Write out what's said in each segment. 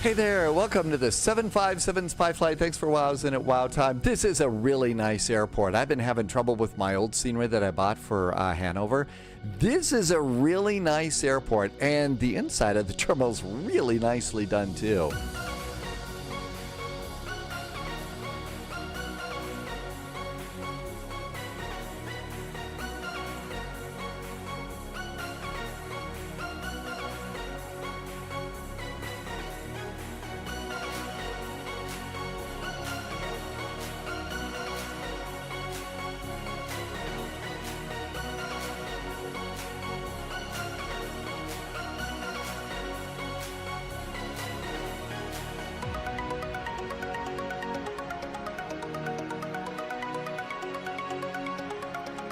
Hey there, welcome to the 757 Spy Flight. Thanks for wowsing at Wow Time. This is a really nice airport. I've been having trouble with my old scenery that I bought for Hanover. This is a really nice airport, and the inside of the terminal's really nicely done too.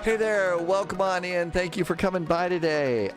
Hey there, welcome on in. Thank you for coming by today.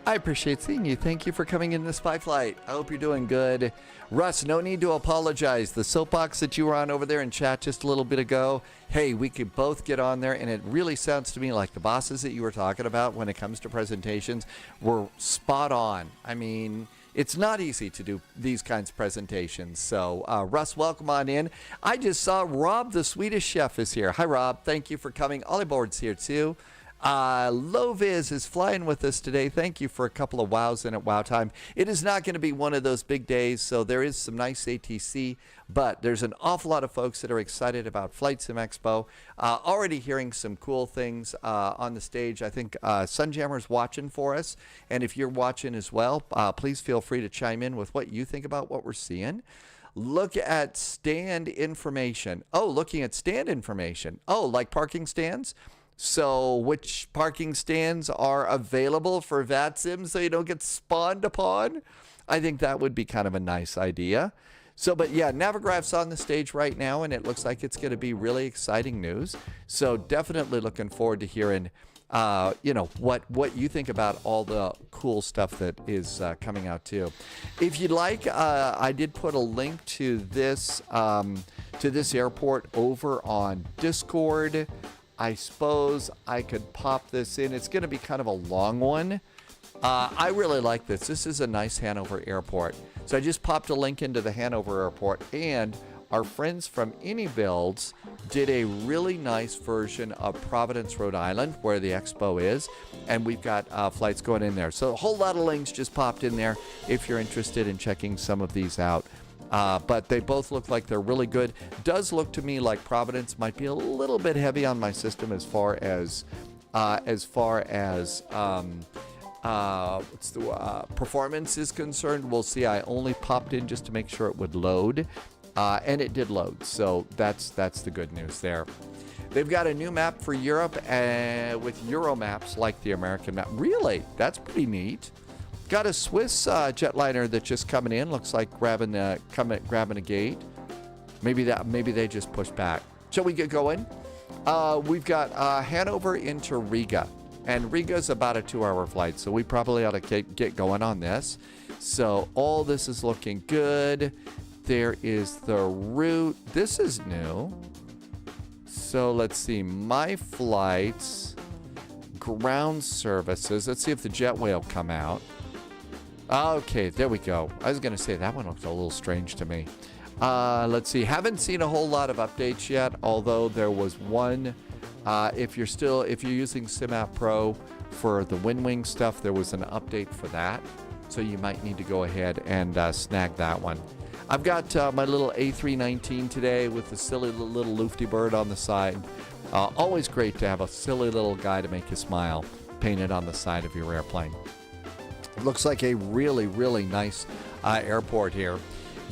I appreciate seeing you. Thank you for coming in this Spy Flight. I hope you're doing good. Russ, no need to apologize. The soapbox that you were on over there in chat just a little bit ago, hey, we could both get on there, and it really sounds to me like the bosses that you were talking about when it comes to presentations were spot on. I mean, it's not easy to do these kinds of presentations. So, Russ, welcome on in. I just saw Rob, the Swedish chef, is here. Hi, Rob. Thank you for coming. iniBuilds here, too. Loviz is flying with us today. Thank you for a couple of wows in at wow time. It is not going to be one of those big days, so there is some nice ATC, but there's an awful lot of folks that are excited about Flight Sim Expo. Already hearing some cool things on the stage. I think Sunjammer's watching for us, and if you're watching as well, please feel free to chime in with what you think about what we're seeing. Look at stand information. Oh, looking at stand information. Oh, like parking stands? So which parking stands are available for VATSIM so you don't get spawned upon? I think that would be kind of a nice idea. So, but yeah, Navigraph's on the stage right now, and it looks like it's going to be really exciting news. So definitely looking forward to hearing, you know, what you think about all the cool stuff that is coming out too. If you'd like, I did put a link to this airport over on Discord. I suppose I could pop this in. It's going to be kind of a long one. I really like this. This is a nice Hanover airport. So I just popped a link into the Hanover airport, and our friends from iniBuilds did a really nice version of Providence, Rhode Island, where the expo is, and we've got flights going in there. So a whole lot of links just popped in there if you're interested in checking some of these out. But they both look like they're really good. Does look to me like Providence might be a little bit heavy on my system as far as performance is concerned. We'll see. I only popped in just to make sure it would load, and it did load. So that's the good news there. They've got a new map for Europe with Euro maps like the American map. Really, that's pretty neat. Got a Swiss jetliner that's just coming in. Looks like grabbing a gate. Maybe they just pushed back. Shall we get going? We've got Hanover into Riga, and Riga's about a 2-hour flight, so we probably ought to get going on this. So all this is looking good. There is the route. This is new. So let's see. My flights, ground services. Let's see if the jet whale come out. Okay, there we go. I was going to say that one looked a little strange to me. Let's see. Haven't seen a whole lot of updates yet, although there was one. If you're using SimApp Pro for the WinWing stuff, there was an update for that. So you might need to go ahead and snag that one. I've got my little A319 today with the silly little Lufty bird on the side. Always great to have a silly little guy to make you smile painted on the side of your airplane. Looks like a really, really nice airport here.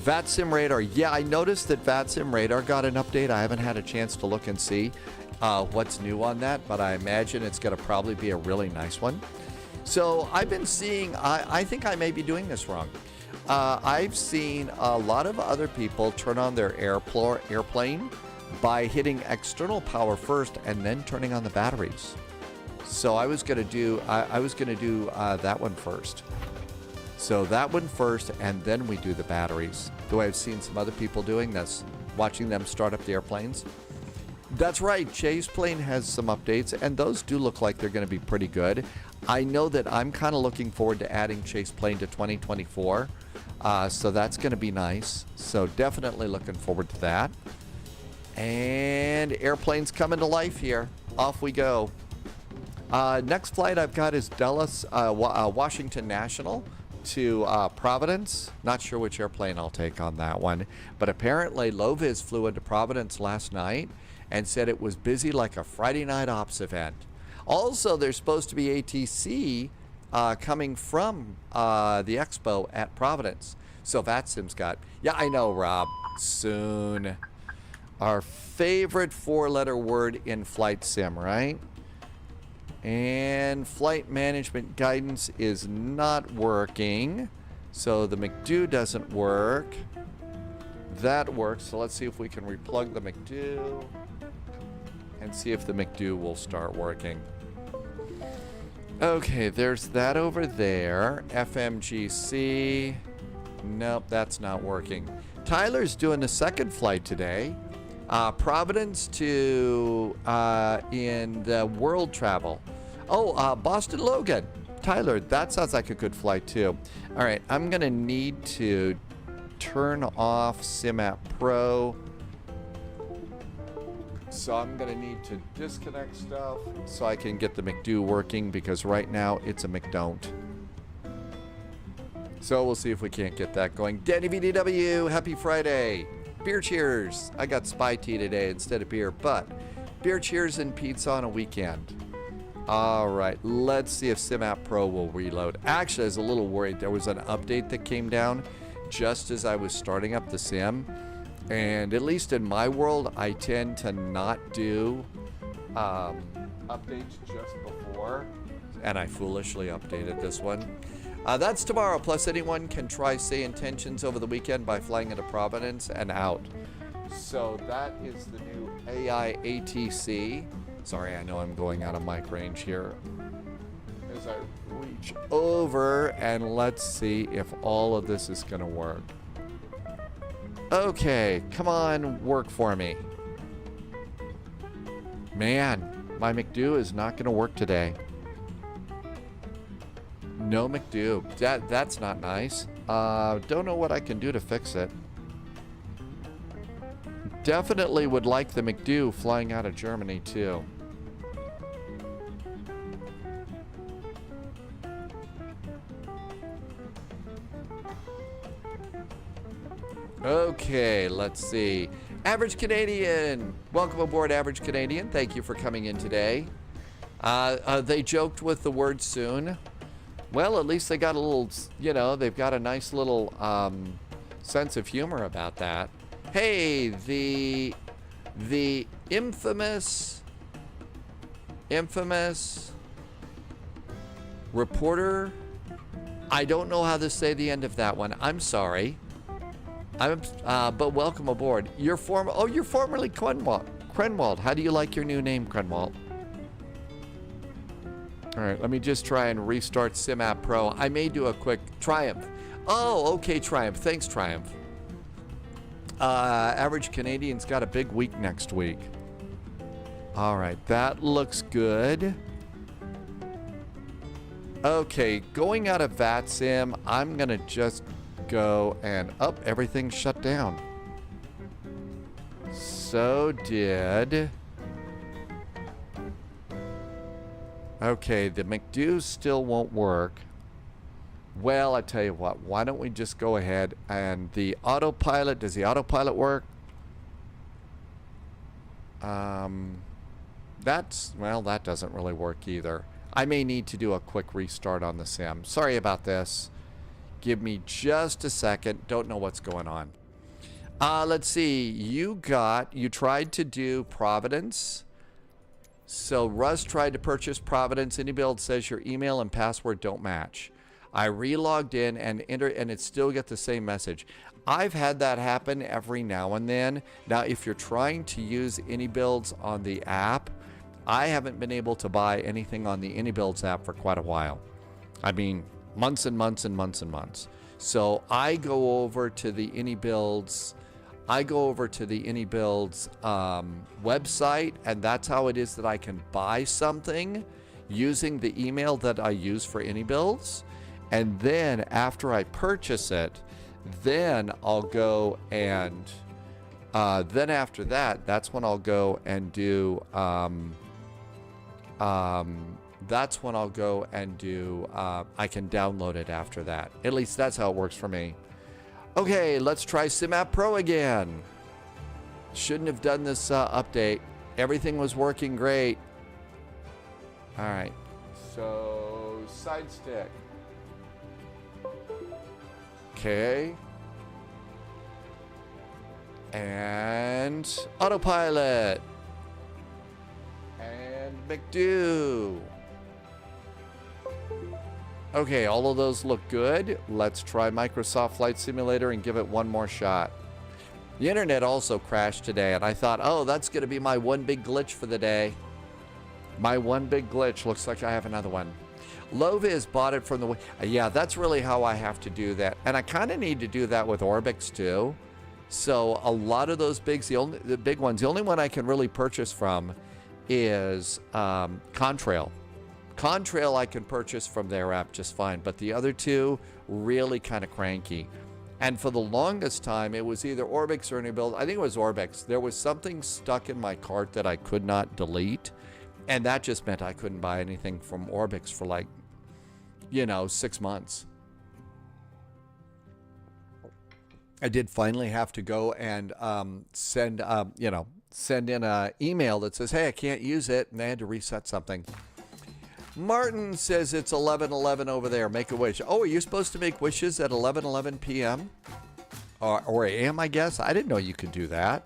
VATSIM radar. Yeah, I noticed that VATSIM radar got an update. I haven't had a chance to look and see what's new on that, but I imagine it's going to probably be a really nice one. So I've been seeing, I think I may be doing this wrong. I've seen a lot of other people turn on their airplane by hitting external power first and then turning on the batteries. So I was going to do that one first. So that one first, and then we do the batteries. The way I've seen some other people doing this, watching them start up the airplanes. That's right. Chase Plane has some updates, and those do look like they're going to be pretty good. I know that I'm kind of looking forward to adding Chase Plane to 2024. So that's going to be nice. So definitely looking forward to that. And airplanes coming to life here. Off we go. Next flight I've got is Dallas, Washington National to Providence. Not sure which airplane I'll take on that one. But apparently Loviz flew into Providence last night and said it was busy like a Friday night ops event. Also, there's supposed to be ATC coming from the expo at Providence. So VATSIM's got, yeah, I know, Rob, soon. Our favorite 4-letter word in flight sim, right? And flight management guidance is not working. So the McDo doesn't work. That works. So let's see if we can replug the McDo and see if the McDo will start working. Okay, there's that over there. FMGC. Nope, that's not working. Tyler's doing the second flight today. Providence to in the world travel. Oh, Boston Logan. Tyler, that sounds like a good flight too. All right, I'm gonna need to turn off SimApp Pro. So I'm gonna need to disconnect stuff so I can get the McDo working, because right now it's a McDon't. So we'll see if we can't get that going. Danny VDW, happy Friday. Beer cheers. I got spy tea today instead of beer, but beer cheers and pizza on a weekend. All right, let's see if SimApp Pro will reload. Actually, I was a little worried. There was an update that came down just as I was starting up the sim. And at least in my world, I tend to not do updates just before. And I foolishly updated this one. That's tomorrow. Plus, anyone can try say intentions over the weekend by flying into Providence and out. So that is the new AI ATC. Sorry, I know I'm going out of mic range here. As I reach over, and let's see if all of this is going to work. Okay, come on, work for me. Man, my McDo is not going to work today. No McDo. That's not nice. Don't know what I can do to fix it. Definitely would like the McDo flying out of Germany too. Okay, let's see. Average Canadian. Welcome aboard, Average Canadian. Thank you for coming in today. They joked with the word soon. Well, at least they got a little, you know, they've got a nice little sense of humor about that. Hey, the infamous reporter. I don't know how to say the end of that one. I'm sorry. But welcome aboard. You're formerly Krenwald. How do you like your new name, Krenwald? All right, let me just try and restart SimApp Pro. I may do a quick Triumph. Oh, okay, Triumph. Thanks, Triumph. Average Canadian's got a big week next week. All right, that looks good. Okay, going out of VATSIM, I'm going to just go and everything's shut down. So did... Okay, the McDo still won't work. Well, I tell you what, why don't we just go ahead and the autopilot, does the autopilot work? That doesn't really work either. I may need to do a quick restart on the sim. Sorry about this. Give me just a second. Don't know what's going on. Let's see. You tried to do Providence. So Russ tried to purchase Providence. iniBuilds says your email and password don't match. I re-logged in and it still get the same message. I've had that happen every now and then. Now, if you're trying to use iniBuilds on the app, I haven't been able to buy anything on the iniBuilds app for quite a while. I mean, months and months and months and months. So I go over to the iniBuilds website, and that's how it is that I can buy something using the email that I use for iniBuilds. And then after I purchase it, then I'll go and then after that, that's when I'll go and do I can download it after that. At least that's how it works for me. Okay, let's try SimApp Pro again. Shouldn't have done this update. Everything was working great. All right, so side stick. Okay. And autopilot. And McDo. Okay, all of those look good. Let's try Microsoft Flight Simulator and give it one more shot. The internet also crashed today, and I thought, oh, that's going to be my one big glitch for the day. My one big glitch. Looks like I have another one. Loviz bought it from the... Yeah, that's really how I have to do that. And I kind of need to do that with Orbix, too. So a lot of those bigs, the big ones, the only one I can really purchase from is Contrail. Contrail I can purchase from their app just fine, but the other two, really kind of cranky. And for the longest time, it was either Orbix or iniBuilds. I think it was Orbix. There was something stuck in my cart that I could not delete. And that just meant I couldn't buy anything from Orbix for like, 6 months. I did finally have to go and send in an email that says, hey, I can't use it. And they had to reset something. Martin says it's 11:11 over there. Make a wish. Oh, are you supposed to make wishes at 11:11 p.m. or a.m., I guess? I didn't know you could do that.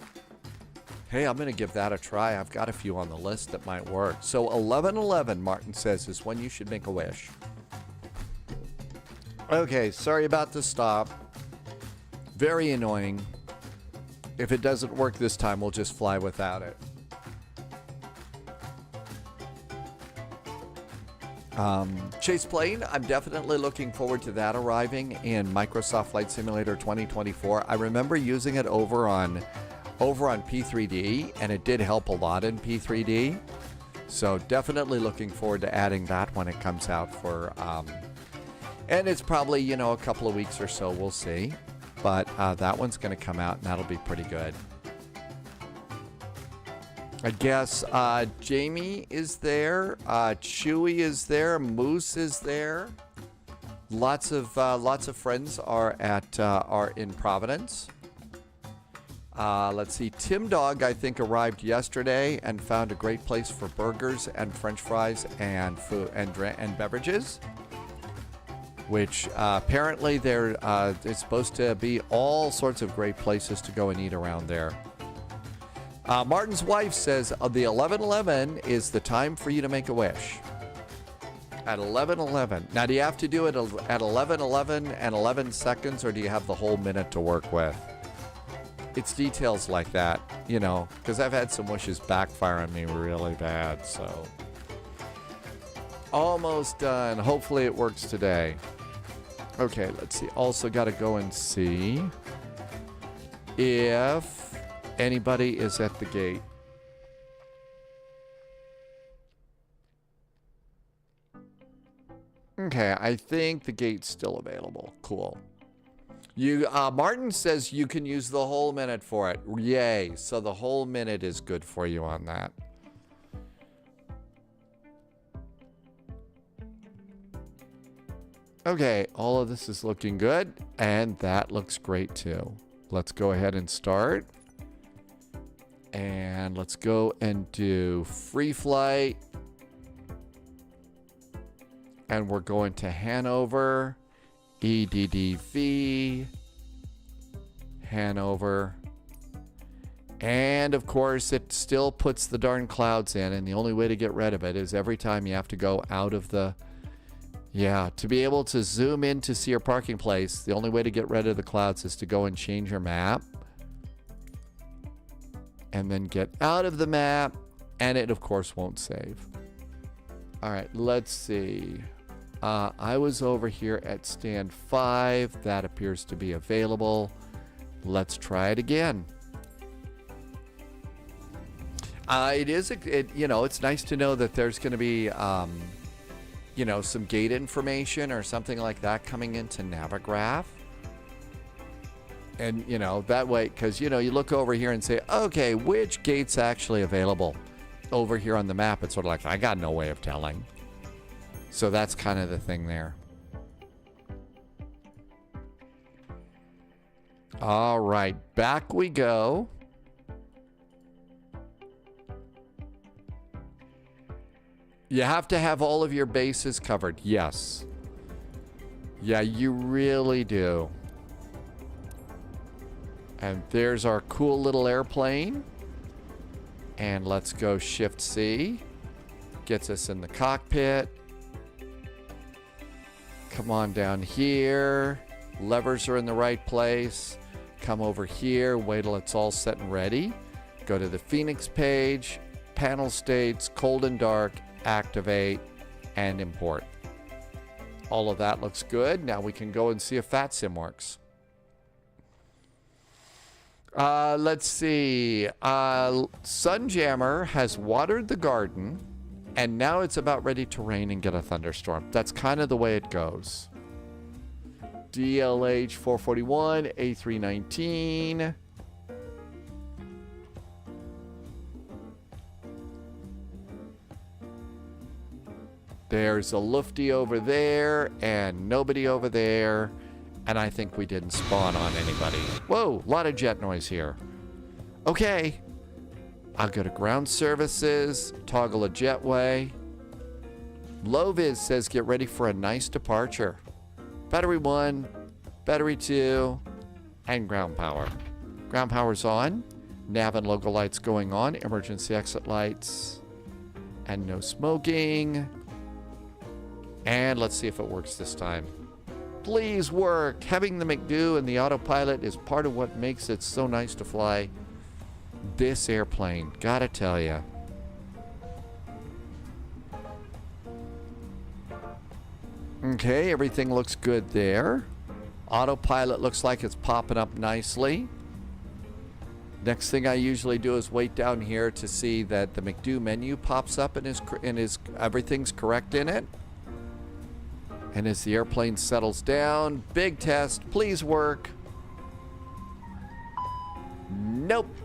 Hey, I'm going to give that a try. I've got a few on the list that might work. So 11:11, Martin says, is when you should make a wish. Okay, sorry about the stop. Very annoying. If it doesn't work this time, we'll just fly without it. Chase Plane, I'm definitely looking forward to that arriving in Microsoft Flight Simulator 2024. I remember using it over on P3D, and it did help a lot in P3D. So definitely looking forward to adding that when it comes out for, and it's probably, a couple of weeks or so, we'll see. But that one's going to come out, and that'll be pretty good. I guess Jamie is there, Chewy is there, Moose is there. Lots of friends are in Providence. Let's see, Tim Dog I think arrived yesterday and found a great place for burgers and French fries and food and beverages. Which apparently it's supposed to be all sorts of great places to go and eat around there. Martin's wife says the 11:11 is the time for you to make a wish. At 11:11. Now, do you have to do it at 11:11 and 11 seconds, or do you have the whole minute to work with? It's details like that, because I've had some wishes backfire on me really bad, so. Almost done. Hopefully it works today. Okay, let's see. Also got to go and see if anybody is at the gate. Okay, I think the gate's still available. Cool. Martin says you can use the whole minute for it. Yay. So the whole minute is good for you on that. Okay, all of this is looking good, and that looks great too. Let's go ahead and start. And let's go and do free flight. And we're going to Hanover, EDDV, Hanover. And of course, it still puts the darn clouds in, and the only way to get rid of it is every time you have to go out of the... Yeah, to be able to zoom in to see your parking place, the only way to get rid of the clouds is to go and change your map. And then get out of the map, and it, of course, won't save. All right, let's see. I was over here at stand 5. That appears to be available. Let's try it again. It's nice to know that there's going to be, some gate information or something like that coming into Navigraph. And, that way, because, you look over here and say, okay, which gate's actually available over here on the map? It's sort of like, I got no way of telling. So that's kind of the thing there. All right, back we go. You have to have all of your bases covered. Yes. Yeah, you really do. And there's our cool little airplane. And let's go Shift C. Gets us in the cockpit. Come on down here. Levers are in the right place. Come over here, wait till it's all set and ready. Go to the Phoenix page, panel states, cold and dark, activate, and import. All of that looks good. Now we can go and see if VATSIM works. Let's see. Sunjammer has watered the garden, and now it's about ready to rain and get a thunderstorm. That's kind of the way it goes. DLH 441, A319. There's a lufty over there and nobody over there. And I think we didn't spawn on anybody. Whoa, a lot of jet noise here. Okay. I'll go to ground services, toggle a jetway. Loviz says get ready for a nice departure. Battery 1, battery 2, and ground power. Ground power's on. Nav and logo lights going on. Emergency exit lights. And no smoking. And let's see if it works this time. Please work. Having the McDo and the autopilot is part of what makes it so nice to fly this airplane. Gotta tell ya. Okay, everything looks good there. Autopilot looks like it's popping up nicely. Next thing I usually do is wait down here to see that the McDo menu pops up and everything's correct in it. And as the airplane settles down, big test, please work. Nope.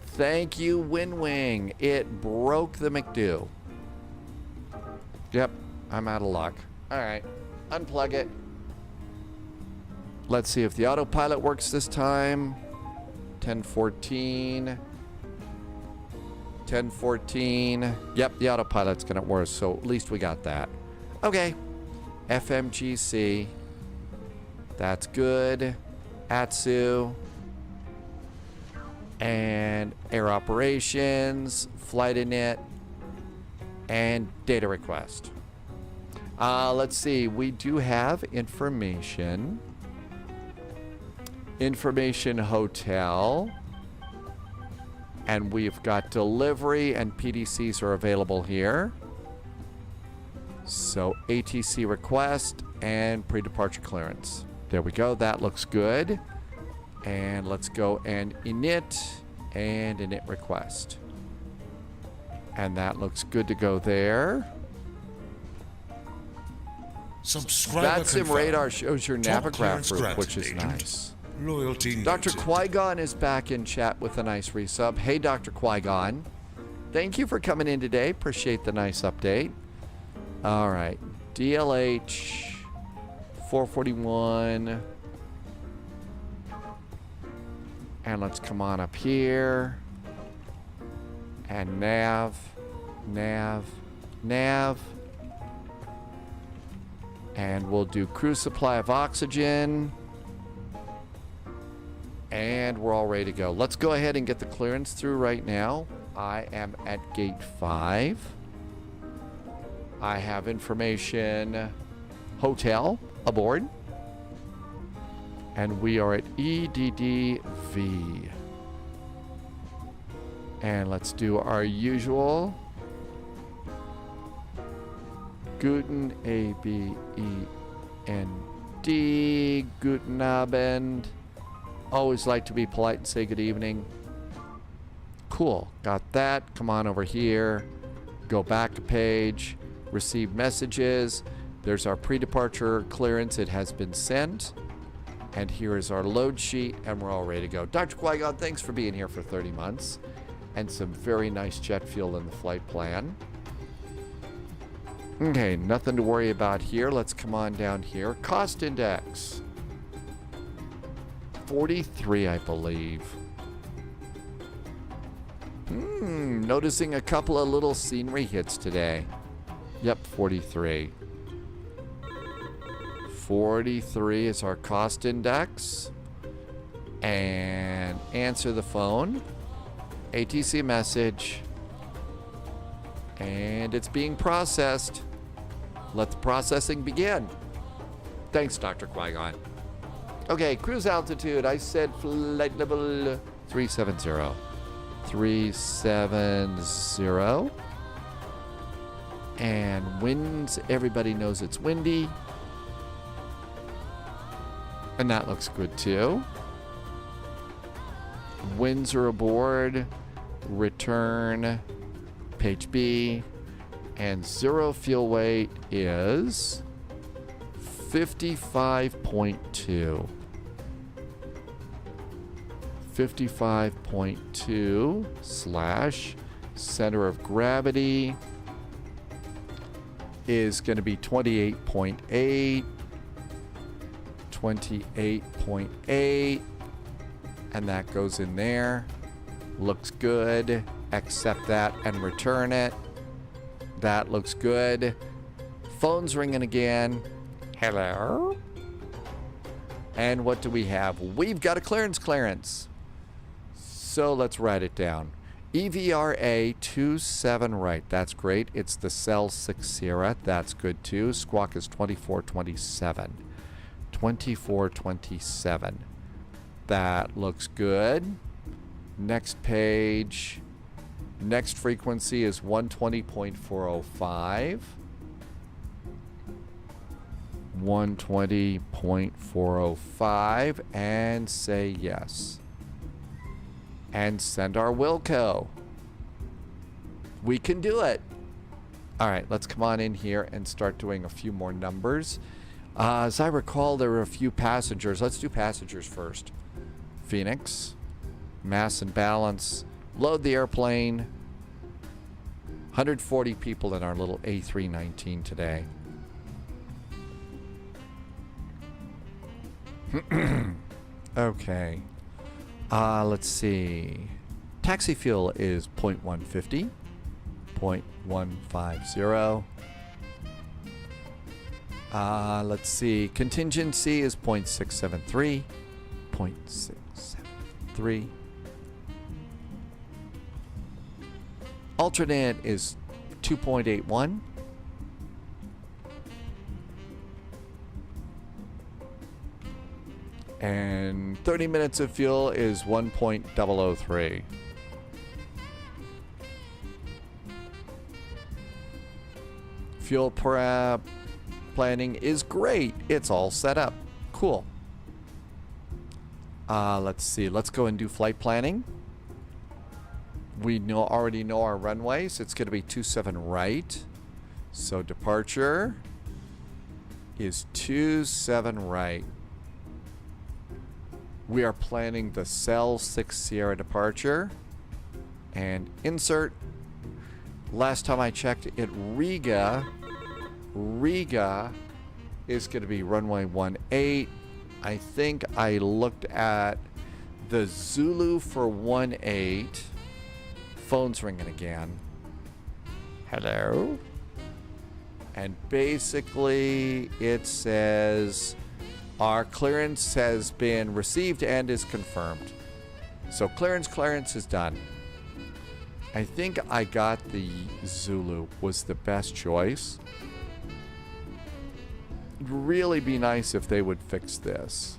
Thank you, WinWing. It broke the McDo. Yep, I'm out of luck. All right, unplug it. Let's see if the autopilot works this time. 1014. 1014. Yep, the autopilot's gonna work, so at least we got that. Okay. FMGC. That's good. ASUS. And air operations, flight init, and data request. Let's see. We do have information. Information hotel. And we've got delivery and PDCs are available here. So ATC request and pre-departure clearance. There we go. That looks good. And let's go and init and init request. And that looks good to go there. VATSIM radar shows your Navigraph group, which is nice. Loyalty Dr. noted. Qui-Gon is back in chat with a nice resub. Hey, Dr. Qui-Gon. Thank you for coming in today. Appreciate the nice update. All right. DLH 441. And let's come on up here. And nav. And we'll do crew supply of oxygen. And we're all ready to go. Let's go ahead and get the clearance through right now. I am at gate 5. I have information hotel aboard. And we are at EDDV. And let's do our usual. Guten A-B-E-N-D. Guten Abend. Always like to be polite and say good evening. Cool. Got that. Come on over here. Go back a page. Receive messages. There's our pre-departure clearance. It has been sent. And here is our load sheet. And we're all ready to go. Dr. Qui-Gon, thanks for being here for 30 months. And some very nice jet fuel in the flight plan. Okay, nothing to worry about here. Let's come on down here. Cost index. 43, I believe. Noticing a couple of little scenery hits today. Yep, 43. 43 is our cost index. And answer the phone. ATC message. And it's being processed. Let the processing begin. Thanks, Dr. Qui-Gon. Okay, cruise altitude. I said flight level 370. 370. And winds, everybody knows it's windy. And that looks good too. Winds are aboard. Return. Page B. And zero fuel weight is 55.2. 55.2 slash center of gravity is going to be 28.8. 28.8. And that goes in there. Looks good. Accept that and return it. That looks good. Phone's ringing again. Hello? And what do we have? We've got a clearance. So let's write it down. EVRA 27 right. That's great. It's the Cell 6 Sierra. That's good too. Squawk is 2427. 2427. That looks good. Next page. Next frequency is 120.405. 120.405 and say yes. And send our Wilco. We can do it. All right, let's come on in here and start doing a few more numbers. As I recall, there were a few passengers. Let's do passengers first. Phoenix, mass and balance, load the airplane. 140 people in our little A319 today. Okay. Let's see. Taxi fuel is 0.150. 0.150. Let's see. Contingency is 0.673. 0.673. Alternate is 2.81. And 30 minutes of fuel is 1.003. Fuel prep planning is great. It's all set up. Cool. Let's see. Let's go and do flight planning. We already know our runways. It's going to be 27 right. So departure is 27 right. We are planning the Cell 6 Sierra departure. And insert. Last time I checked at Riga is going to be runway 18. I think I looked at the Zulu for 18. Phone's ringing again. Hello? And basically it says our clearance has been received and is confirmed. So clearance is done. I think I got the Zulu was the best choice. It'd really be nice if they would fix this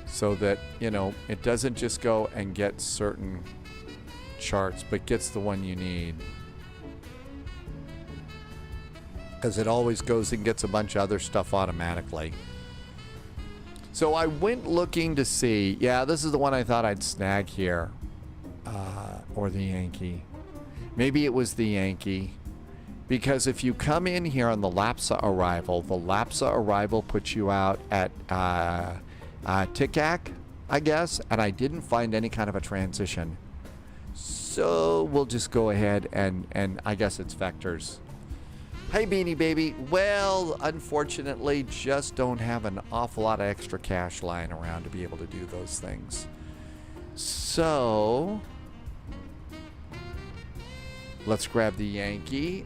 so that, you know, it doesn't just go and get certain charts, but gets the one you need. Because it always goes and gets a bunch of other stuff automatically. So I went looking to see, yeah, this is the one I thought I'd snag here. Or the Yankee. Maybe it was the Yankee. Because if you come in here on the LAPSA arrival, the LAPSA arrival puts you out at TICAC, I guess, and I didn't find any kind of a transition. So we'll just go ahead and I guess it's vectors. Hey, Beanie Baby. Well, unfortunately, just don't have an awful lot of extra cash lying around to be able to do those things. So let's grab the Yankee.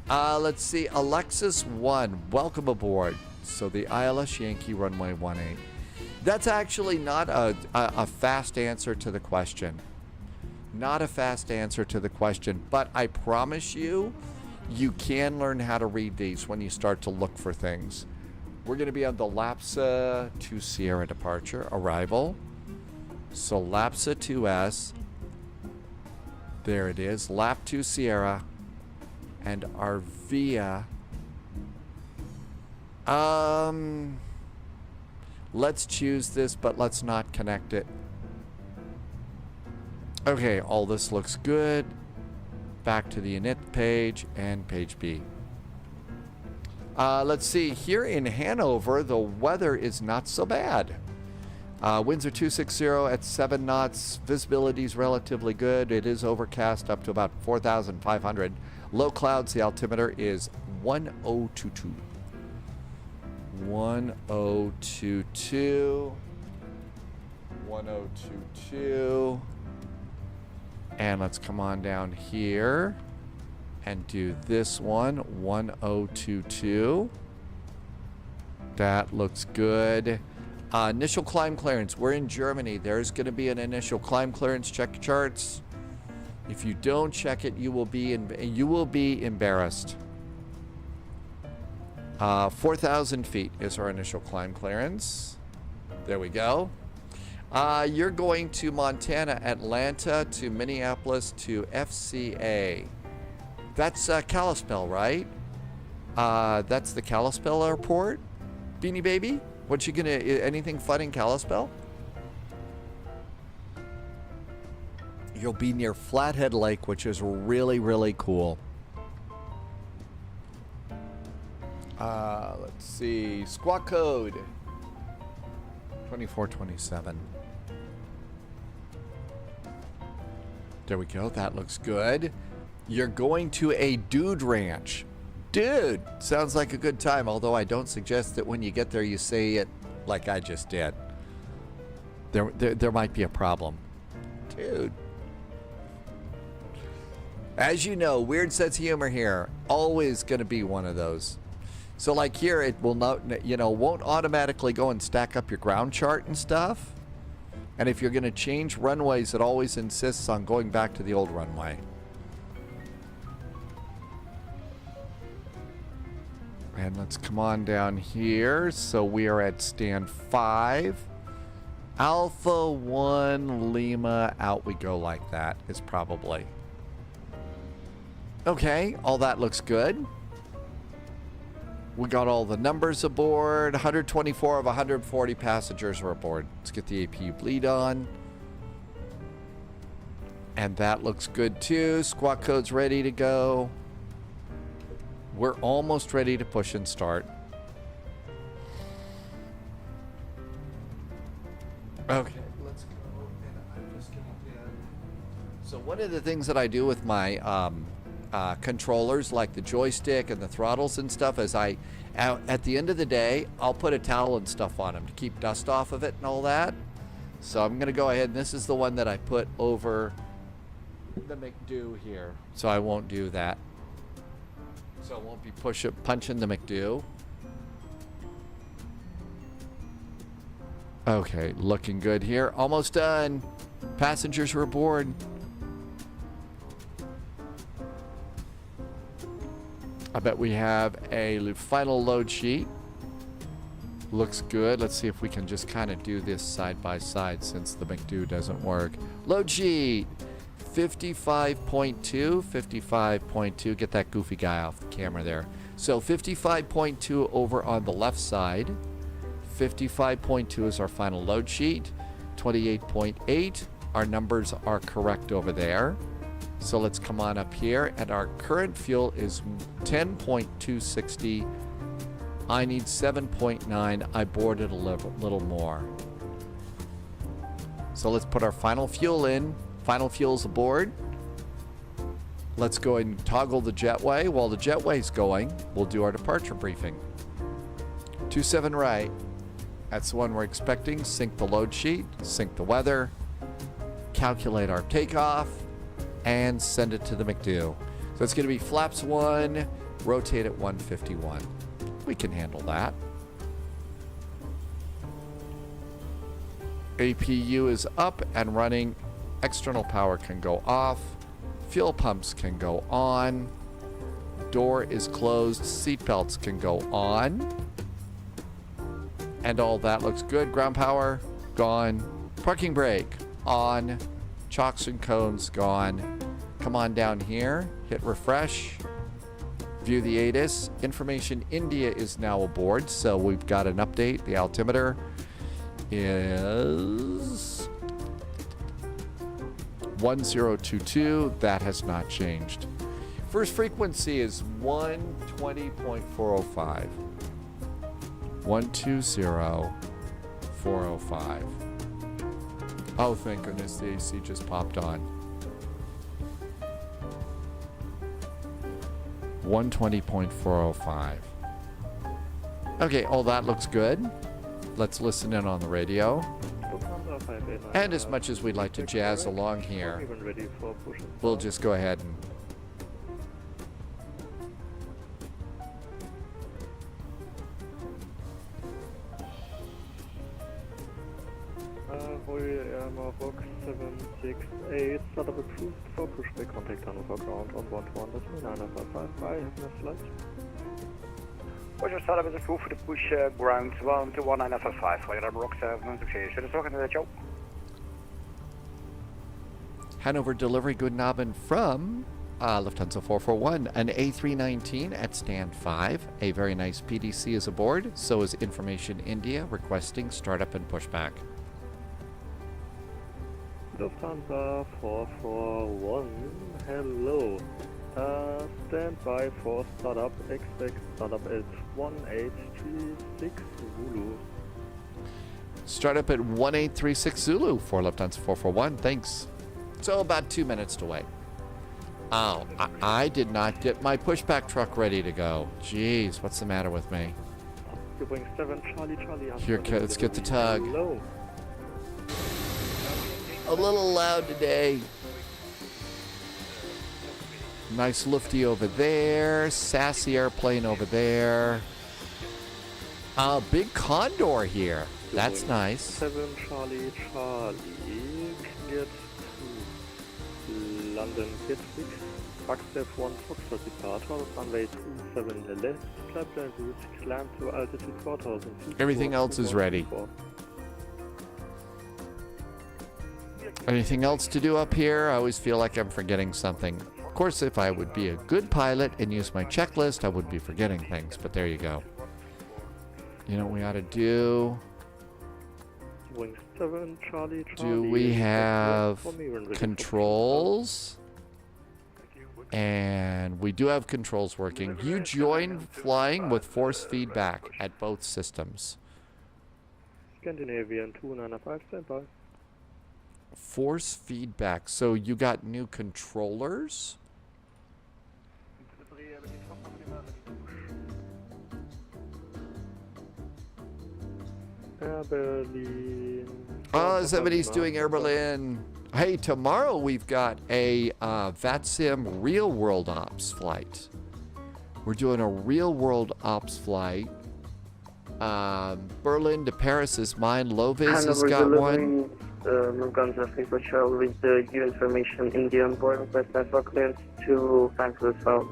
Let's see. Alexis 1, welcome aboard. So the ILS Yankee runway 18. That's actually not a fast answer to the question. Not a fast answer to the question, but I promise you, you can learn how to read these when you start to look for things. We're going to be on the LAPSA to Sierra departure, arrival. So LAPSA 2S. There it is. LAP 2 Sierra. And our VIA. Let's choose this, but let's not connect it. Okay, all this looks good. Back to the init page and page B. Let's see. Here in Hanover, the weather is not so bad. Winds are 260 at 7 knots. Visibility is relatively good. It is overcast up to about 4,500. Low clouds. The altimeter is 1022. 1022. 1022. And let's come on down here and do this one, 1022. That looks good. Initial climb clearance. We're in Germany. There's going to be an initial climb clearance. Check your charts. If you don't check it, you will be embarrassed. 4,000 feet is our initial climb clearance. There we go. You're going to Montana, Atlanta, to Minneapolis, to FCA. That's Kalispell, right? That's the Kalispell airport. Beanie Baby, what you gonna? Anything fun in Kalispell? You'll be near Flathead Lake, which is really, really cool. Let's see. Squawk code 2427. There we go. That looks good. You're going to a dude ranch. Dude, sounds like a good time, although I don't suggest that when you get there you say it like I just did. There might be a problem. Dude. As you know, weird sense of humor here. Always going to be one of those. So like here, it will not, won't automatically go and stack up your ground chart and stuff. And if you're going to change runways, it always insists on going back to the old runway. And let's come on down here. So we are at stand 5. Alpha 1 Lima, out we go like that is probably. Okay, all that looks good. We got all the numbers aboard. 124 of 140 passengers are aboard. Let's get the APU bleed on. And that looks good too. Squawk code's ready to go. We're almost ready to push and start. Okay, let's go. And I'm just gonna get... So one of the things that I do with my controllers, like the joystick and the throttles and stuff, is at the end of the day, I'll put a towel and stuff on them to keep dust off of it and all that. So I'm gonna go ahead, and this is the one that I put over the McDo here. So I won't do that. So I won't be punching the McDo. Okay, looking good here. Almost done. Passengers are aboard. I bet we have a final load sheet. Looks good. Let's see if we can just kind of do this side by side since the McDo doesn't work. Load sheet. 55.2, 55.2. Get that goofy guy off the camera there. So 55.2 over on the left side. 55.2 is our final load sheet. 28.8. Our numbers are correct over there. So let's come on up here, and our current fuel is 10.260. I need 7.9. I boarded a little more. So let's put our final fuel in. Final fuel's aboard. Let's go ahead and toggle the jetway. While the jetway's going, we'll do our departure briefing. 27 right. That's the one we're expecting. Sync the load sheet, sync the weather, calculate our takeoff, and send it to the McDo. So it's going to be flaps 1, rotate at 151. We can handle that. APU is up and running. External power can go off. Fuel pumps can go on. Door is closed. Seat belts can go on. And all that looks good. Ground power, gone. Parking brake, on. Chocks and cones, gone. Come on down here, hit refresh. View the ATIS. Information India is now aboard, so we've got an update. The altimeter is 1022. That has not changed. First frequency is 120.405. 120.405. Oh, thank goodness the AC just popped on. 120.405. Okay, all that looks good. Let's listen in on the radio. And as much as we'd like to jazz along here, we'll just go ahead and Box 768, startup approved for pushback, contact Hanover ground on 121.955. Have a nice flight. Roger, startup is approved for the push ground 121.955. For your Rock 768. Should I talk into the show? Hanover delivery, good Abend from Lufthansa 441, an A319 at stand 5. A very nice PDC is aboard, so is Information India requesting startup and pushback. Lufthansa 441, hello. Stand by for startup, expect startup at 1836 Zulu. Startup at 1836 Zulu for Lufthansa 441, thanks. So about 2 minutes to wait. Oh, I did not get my pushback truck ready to go. Jeez, what's the matter with me? You bring 7 Charlie. Here, let's get the tug. Hello. A little loud today. Nice lufty over there. Sassy airplane over there. Big condor here. That's nice. 7 Charlie. Cleared to London Gatwick. Backstep 1 Foxtrot departure. Runway 27 left. Flightline route. Climb to altitude 4,000 feet. Everything else is ready. Anything else to do up here? I always feel like I'm forgetting something. Of course, if I would be a good pilot and use my checklist, I would be forgetting things, but there you go. You know what we ought to do? Wing 7, Charlie. Do we have controls? And we do have controls working. You join flying with force feedback at both systems. Scandinavian 295, stand by. Force feedback. So you got new controllers? Air Berlin. Oh, somebody's doing Air Berlin. Hey, tomorrow we've got a VATSIM real world ops flight. We're doing a real world ops flight. Berlin to Paris is mine. Lovis has got one. Lufthansa Frequency Patrol with the new information India on board, request network clearance to Frankfurt South.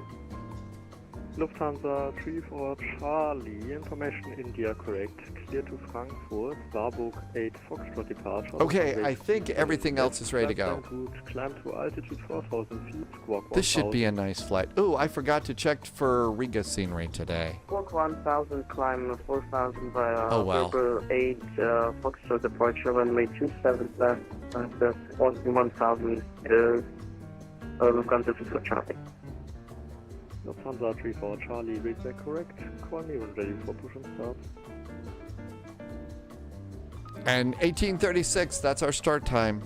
Lufthansa 34 Charlie, information India correct, clear to Frankfurt, Warburg 8 Foxtrot departure. Okay, I think everything else is ready to go. Climb to altitude 4,000 feet, squawk 1,000. This should be a nice flight. Ooh, I forgot to check for Riga scenery today. Squawk 1,000, climb 4,000 via Oh, well. Warburg 8 Foxtrot departure, runway 27 left, 1,000 Lufthansa 34 Charlie. Lufthansa 34 Charlie, read that correct. Call me when ready for push and start. And 1836, that's our start time.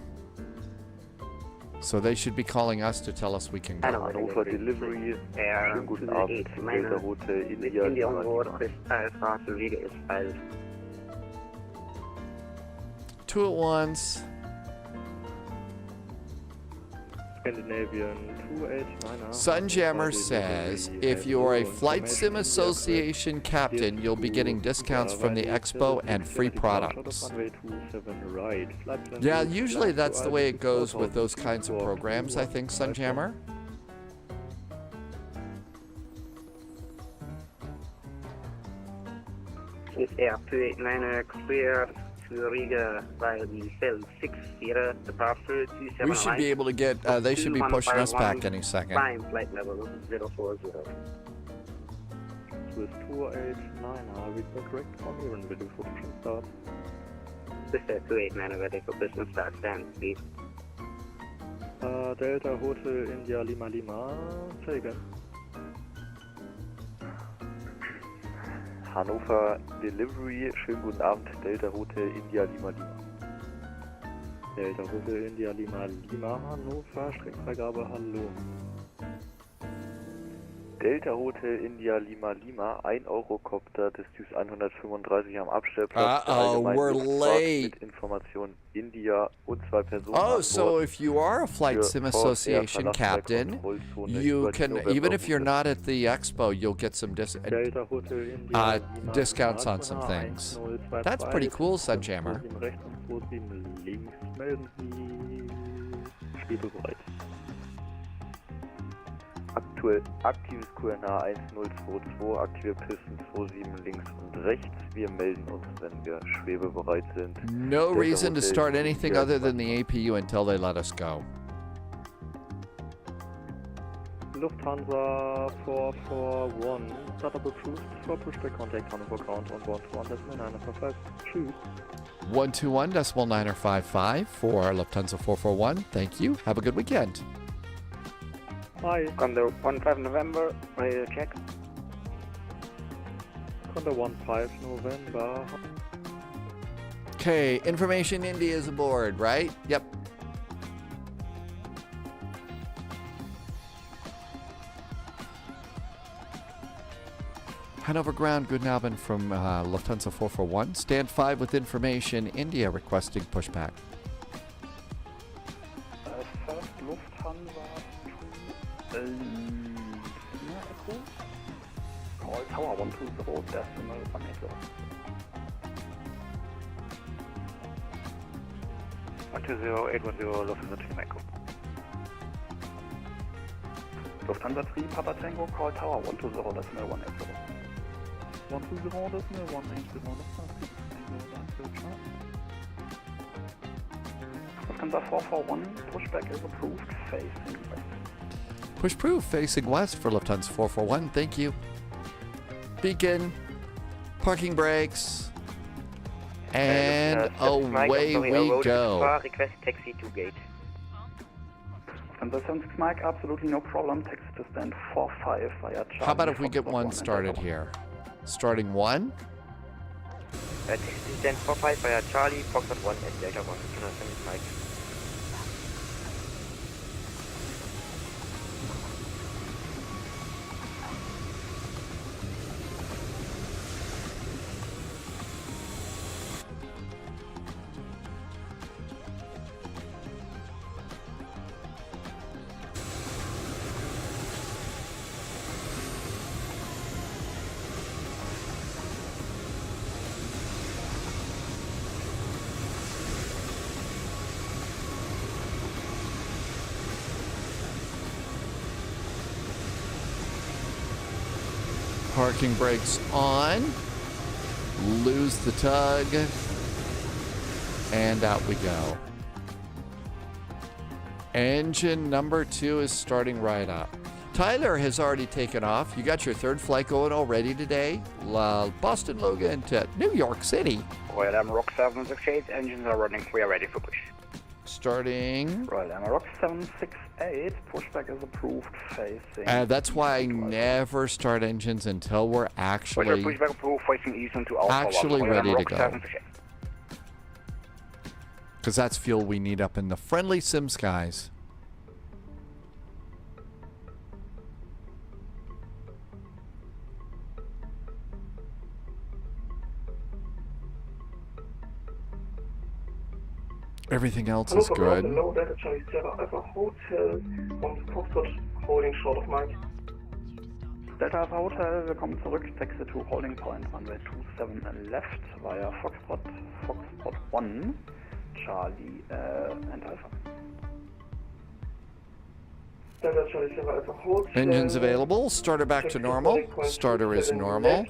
So they should be calling us to tell us we can go. Hanover delivery, schönen guten Abend, Delta Route India on board, ASUS Riga is filed. 2 at once. Scandinavian 289. Sunjammer says, if you're a Flight Sim Association captain, you'll be getting discounts from the expo and free products. Yeah, usually that's the way it goes with those kinds of programs, I think, Sunjammer. Swiss Air 289 clear to Riga via the Cell 60, departure 279. We should be able to get, they should be pushing us back any second. Climb flight level 040. Swiss 289, read the correct one, ready for push and start. Swiss Air 289 ready for push and start, stand speed. Delta Hotel India Lima Lima, say again. Hanover Delivery, schönen guten Abend, Delta Hotel India Lima Lima. Delta Hotel India Lima Lima, Hannover, Streckenfreigabe, hallo. Delta Hotel India Lima Lima, 1 Eurocopter des Typs 135 am Abstellplatz. We're late. Mit Information India und 2 Personen. Oh, so if you are a Flight Sim Association captain, you can, even if you're not at the expo, you'll get some discounts on some things. That's pretty cool, Sunjammer. Aktuell aktives QNH 1022, aktive Pisten 27 links und rechts. Wir melden uns, wenn wir schwebebereit sind. No reason to start anything other than the APU until they let us go. Lufthansa 441, startup approved for pushback contact Hanover ground on board 1.955. Tschüss. 121.955 for Lufthansa 441. Thank you. Have a good weekend. Bye. Condor 15 November, ready to check. Condor 15 November. Okay, Information India is aboard, right? Yep. Hanover ground, good Abend from Lufthansa 441. Stand 5 with Information India requesting pushback. First Lufthansa to Echo. Call Tower 120 decimal 180. 120 Lufthansa Team Echo. Lufthansa 3 Papa Tango, call Tower 120 decimal 180. 120 decimal 180. Lufthansa 441, pushback is approved, facing west. Push proof facing west for Lufthansa 441. Thank you. Beacon, parking brakes, and away we go. Request taxi to gate. Lufthansa 76 Mike, absolutely no problem. Taxi to stand 45 via Charlie. How about if we get one started here? Starting 1? Taxi to stand 45 via Charlie, Foxtrot 1 and Delta 1. Lufthansa 76 Mike. Parking brakes on. Lose the tug. And out we go. Engine number 2 is starting right up. Tyler has already taken off. You got your third flight going already today. Boston Logan to New York City. Royal Amarok 768, engines are running. We are ready for push. Starting. Royal Amarok 768, pushback is approved, facing. That's why I never start engines until we're actually pushback approved, facing east into Alpha actually 1. ready to Amarok go. 768. Because that's fuel we need up in the friendly sim skies. Everything else is good. Low Delta Charlie Sierra Alpha Hotel und Foxtrot holding short of Mike. Delta Alpha Hotel, willkommen zurück. Taxi to holding point, runway 27 left via Foxtrot 1, Charlie and Alpha. Engines available. Starter back to normal. Starter is normal.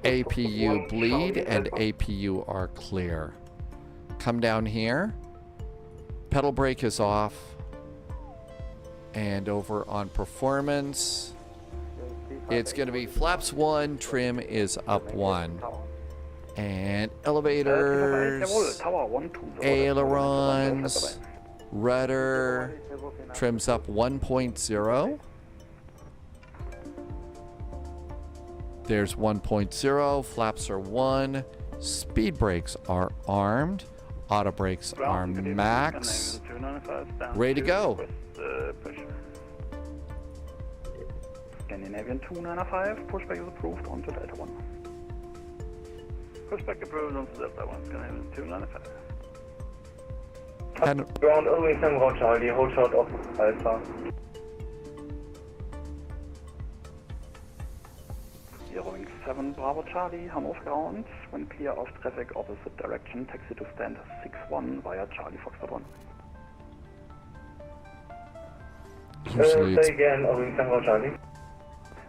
APU bleed and APU are clear. Come down here. Pedal brake is off. And over on performance, it's going to be flaps 1, trim is up 1. And elevators, ailerons, rudder, trims up 1.0. There's 1.0, flaps are 1, speed brakes are armed, auto brakes are max. Ready to go. Scandinavian 295, pushback is approved onto Delta 1. Pushback approved onto Delta 1, Scandinavian 295. Ground only Bravo Charlie, hold short of Alpha. Zeroing 7 Bravo Charlie, Hanover ground. When clear of traffic opposite direction, taxi to stand 6-1 via Charlie Foxtrot 1. Usually Say again, only Bravo Charlie.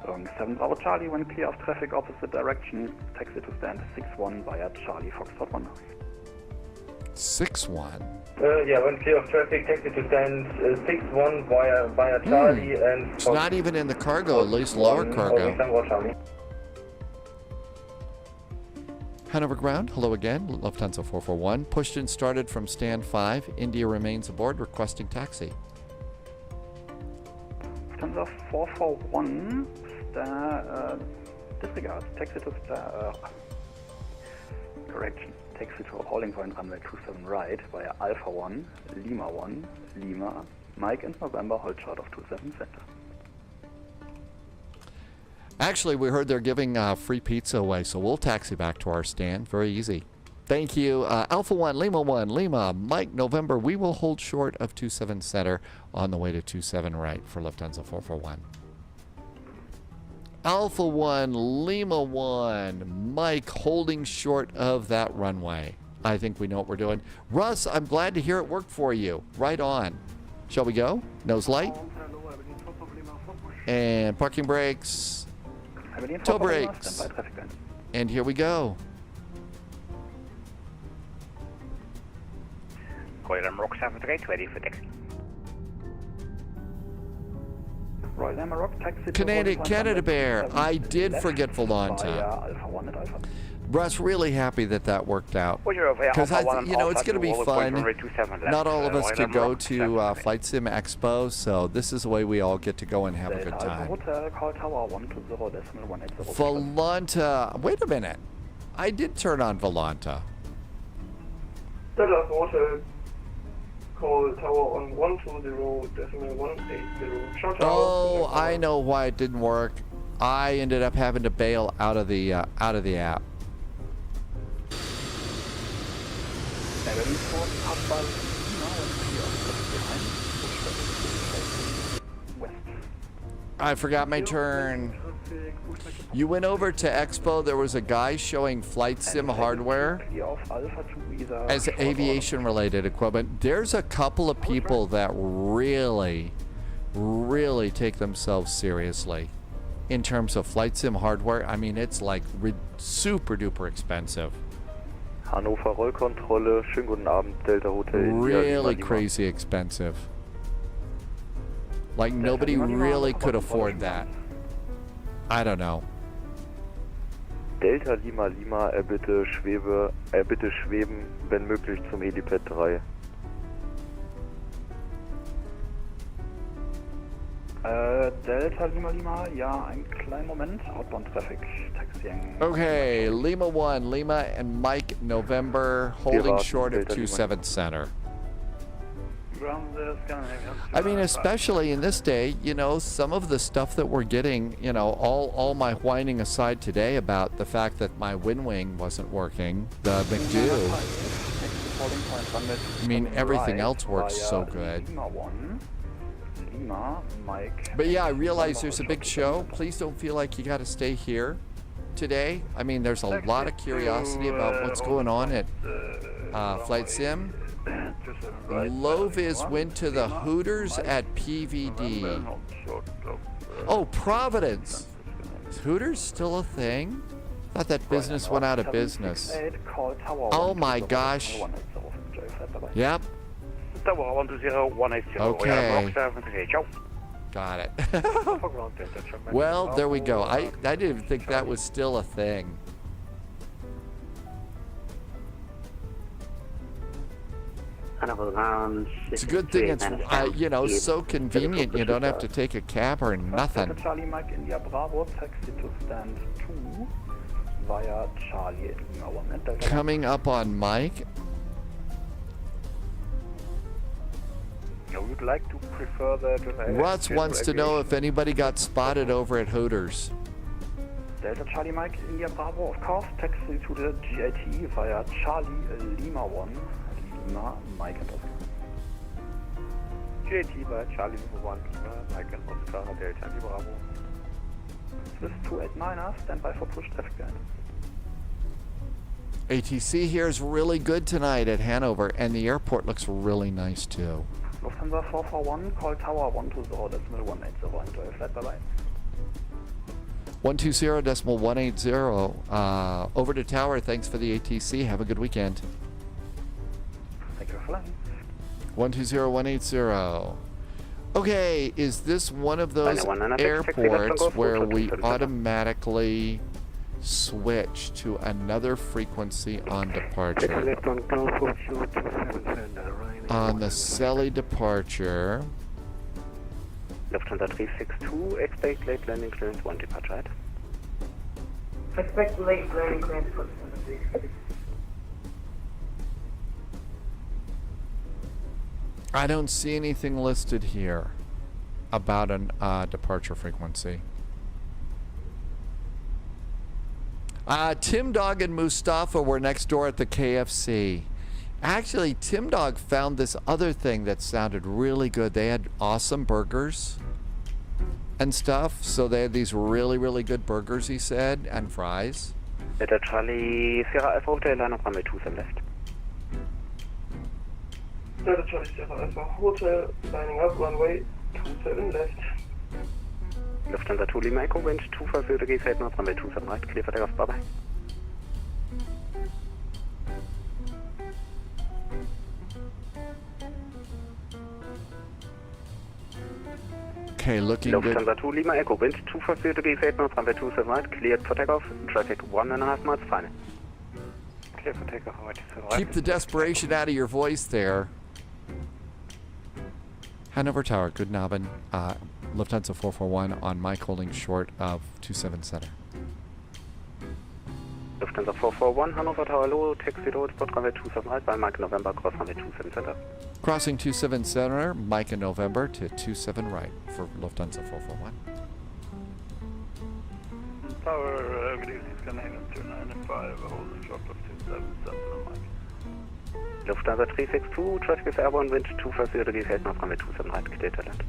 Zeroing 7 Bravo Charlie, when clear of traffic opposite direction, taxi to stand 6-1 via Charlie Foxtrot 1. 6-1. Yeah, when clear of traffic, taxi to stand 6-1 via Charlie and... It's not even in the cargo, at least lower cargo. Charlie. Hanover ground, hello again, Lufthansa 441. Pushed and started from stand 5. India remains aboard, requesting taxi. Lufthansa 441, disregard, taxi to correction, taxi to holding point runway 27 right via Alpha 1, Lima, Mike and November, hold short of 27 center. Actually, we heard they're giving free pizza away, so we'll taxi back to our stand. Very easy. Thank you. Alpha 1, Lima, Mike, November. We will hold short of 27 center on the way to 27 right for Lufthansa 441. Alpha 1, Lima 1, Mike holding short of that runway. I think we know what we're doing. Russ, I'm glad to hear it worked for you. Right on. Shall we go? Nose light. And parking brakes. Toe brakes. And here we go. Royal Amarok 73, ready for taxi. Royal Amarok, taxi to Canada Bear. I did forget Volanta. Russ, really happy that worked out. Because, you know, it's going to be fun. Not all of us could go to FlightSim Expo, so this is the way we all get to go and have a good time. Volanta. Wait a minute. I did turn on Volanta. Delta Hotel, call tower on 120.180. Oh, I know why it didn't work. I ended up having to bail out of the app. I forgot my turn. You went over to Expo. There was a guy showing flight sim hardware as aviation related equipment. There's a couple of people that really take themselves seriously in terms of flight sim hardware. I mean, it's like super duper expensive. Hannover Rollkontrolle, schönen guten Abend, Delta Hotel. Really crazy expensive. Like nobody really could afford that. I don't know. Delta Lima, bitte schweben, wenn möglich zum Helipad 3. Delta Lima, ja, einen kleinen Moment. Outbound Traffic, taxiing. Okay, Lima 1, Lima and Mike, November, holding short of 27 center. I mean, especially in this day, you know, some of the stuff that we're getting, you know, all my whining aside today about the fact that my wind wing wasn't working, the McDo. I mean, everything else works so good. But yeah, I realize there's a big show. Please don't feel like you got to stay here today. I mean, there's a lot of curiosity about what's going on at Flight Sim. Low vis went to the Hooters at PVD. Oh, Providence. Is Hooters still a thing? Thought that business went out of business. Oh my gosh. Yep. Tower 120 Okay. 73, ciao. Got it. Well, there we go. I didn't even think that was still a thing. It's a good thing it's, you know, so convenient. You don't have to take a cab or nothing. Charlie Mike India Bravo, taxi to stand 2 via Charlie Lima 1 and Delta. Coming up on Mike. I would like to prefer that. Ruts wants to know if anybody got spotted over at Hooters. Delta Charlie Mike India Bravo, of course, taxi to the GIT via Charlie Lima 1, Lima Mike and Oscar. GAT by Charlie Lima 1, Mike and Oscar, Delta Lima Bravo. Swiss 289er, standby for push traffic guide. ATC here is really good tonight at Hanover, and the airport looks really nice too. Lufthansa 441, call tower 120.180 and enjoy your flight, bye bye. 120.180. Over to tower, thanks for the ATC. Have a good weekend. Thank you for flying. 120.180. Okay, is this one of those airports where we automatically switch to another frequency on departure? On the Selly departure. Lufthansa 362, expect late landing clearance 1 departure, right? Expect late landing clearance for I don't see anything listed here about an departure frequency. Tim Dog and Mustafa were next door at the KFC. Actually, Tim Dog found this other thing that sounded really good. They had awesome burgers and stuff. So they had these really, really good burgers, he said, and fries. Delta Charlie Sierra Alpha Hotel, line up runway 27 left. Delta Charlie Sierra Alpha Hotel, lining up runway 27 left. Lufthansa 2 Lima Echo, wind 250 degrees, head north runway 27 right, clear for takeoff, bye bye. Okay, looking good. Lufthansa 2 Lima Echo, wind 250 degrees, head north runway 27 right, cleared for takeoff, traffic 1.5 miles, final. Clear for takeoff, runway 27 right. Keep the desperation out of your voice there. Hanover Tower, good Nabin. Lufthansa 441 on Mike holding short of 27 center. Lufthansa 441, Hanover Tower low, taxi to spot runway 27 right by Mike November, cross runway 27 center. Crossing 27 center, Mike in November to 27 right for Lufthansa 441. Tower, good evening, Scandinavian 295, hold the short of 27 center, Mike. Lufthansa 362, traffic is airborne, wind 250 degrees, head north runway 27 right, clear to land.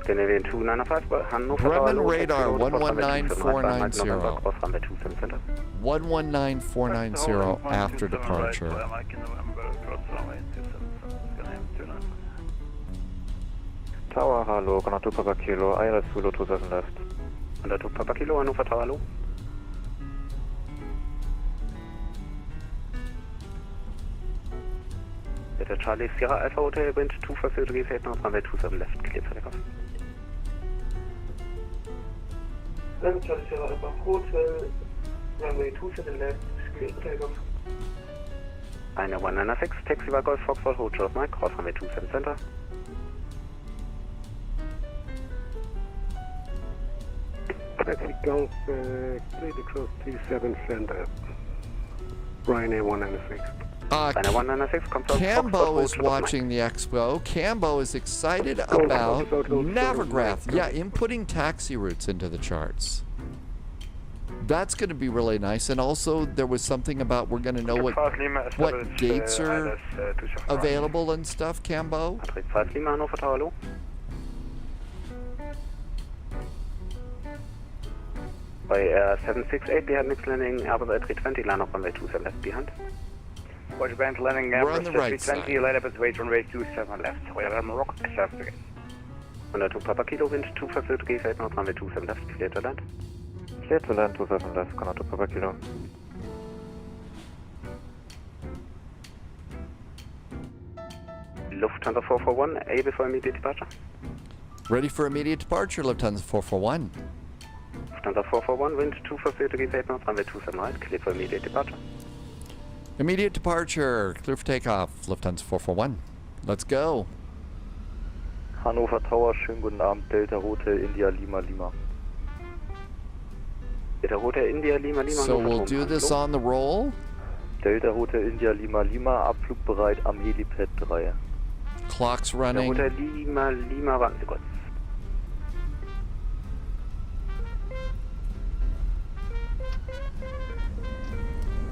Scandinavian 295, Hanover Bremen Tower, radar 119490. cross runway 27 center. 119490 after departure. Mike in November, cross runway 27 center, Scandinavian 295. Tower, hello, Canada Papa Kilo, Iris Zulu 27 left. Under 2 Papa Kilo, Hanover Tower low. Delta Charlie Sierra Alpha Hotel, wind 250 degrees, head north runway 27 left, clear for takeoff. Delta Charlie Sierra Alpha Hotel, runway 27 left, clear for takeoff. Eine 196, taxi by Golf Foxtrot, hold short Mike, cross runway 27 center. Taxi Golf, clear to cross 27 center. Ryanair 196. Eine 196, confirm Cambo is Foxtrot, watching the expo. Cambo is excited about Navigraph. Yeah, inputting taxi routes into the charts. That's going to be really nice. And also, there was something about we're going to know what dates are available and stuff, Cambo. Madrid 5 Lima, Hanover Tower low. By 768 behind mixed landing, Airbus A320, line up runway 27 left behind. Roger, band landing, We're on Airbus the right A320, side. light up at weight runway 27 left. We have Morocco, South Africa. 102 Papa Kilo, wind 250 degrees, head north runway 27 left, clear to land. Clear to land 27 left, Canada Papa Kilo. Lufthansa 441, able for immediate departure. Ready for immediate departure, Lufthansa 441. Lufthansa 441, wind 250 degrees, head north runway 27 right, clear for immediate departure. Immediate departure, clear for takeoff, Lufthansa 441. Let's go. Hanover Tower, schönen guten Abend, Delta Hotel, India, Lima, Lima. Delta Hotel, India, Lima, Lima. So Hannover we'll do this on the roll. Delta Hotel, India, Lima, Lima, abflugbereit am Helipad 3. Clock's Delta running. Hotel, Lima, Lima, warten Sie kurz.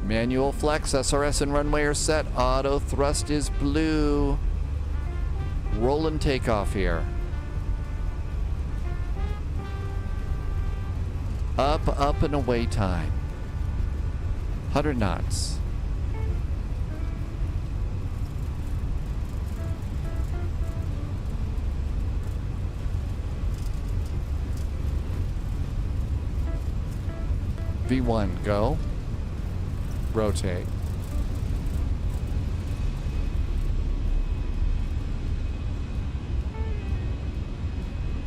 Manual flex, SRS and runway are set. Auto thrust is blue. Roll and takeoff here. Up and away time. 100 knots. V1, go. Rotate.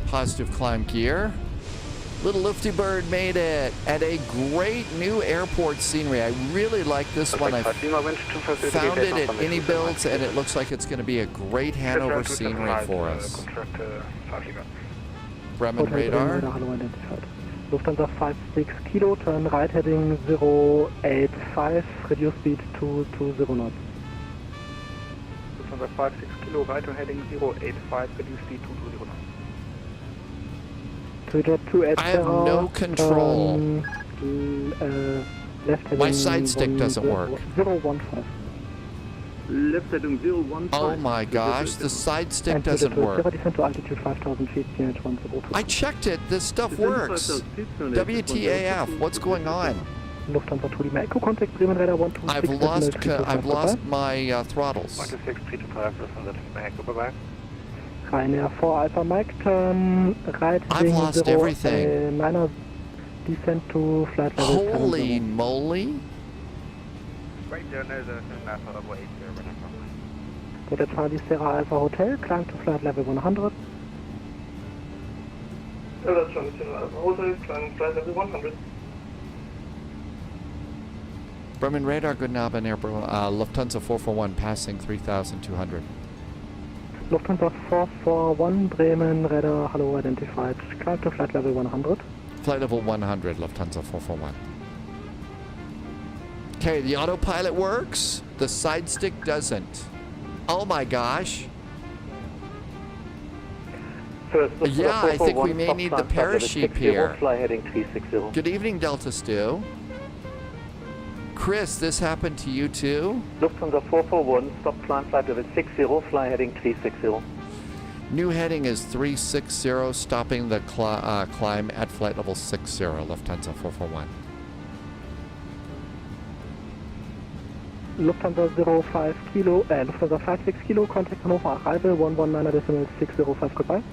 Positive climb gear. Little Lifty Bird made it at a great new airport scenery. I really like this one. I found it at iniBuilds, and it looks like it's going to be a great Hanover scenery for us. Bremen radar. Lufthansa 56 Kilo, turn right heading 085, reduce speed to 20 knots. Lufthansa 56 Kilo, right heading 085, reduce speed to 20 knots. Twitter 2 at I have no control. Left heading My side stick doesn't work. 015. Left heading 015. Oh my gosh, the side stick And doesn't work. descend to altitude 5,000 feet, I checked it. This stuff works. WTAF, what's going on? Lufthansa 2 Lima Echo, contact Bremen radar 126. I've lost my throttles. 126.325, Lufthansa 2 Lima Echo, bye-bye. Ryanair 4 Alpha Mike, turn right I've heading lost everything. 9er, descent to flight level Holy 70. moly. Right down there, the Alpha Way 8 there, Delta Charlie Sierra Alpha Hotel, climb to flight level 100. Delta Charlie Sierra Alpha Hotel, climb flight level 100. Bremen radar, good knob and air, Lufthansa 441 passing 3,200. Lufthansa 441, Bremen radar, hello identified, climb to flight level 100. Flight level 100, Lufthansa 441. Okay, the autopilot works. The side stick doesn't. Oh my gosh. Yeah, I think we may need the parachute here. Fly heading 360. Good evening, Delta Stu. Chris, this happened to you too? Lufthansa 441, stop climb flight level 60, fly heading 360. New heading is 360, stopping the climb at flight level 60, Lufthansa 441. Lufthansa 05 Kilo, Lufthansa 56 Kilo, contact Hanover arrival 119.605, goodbye.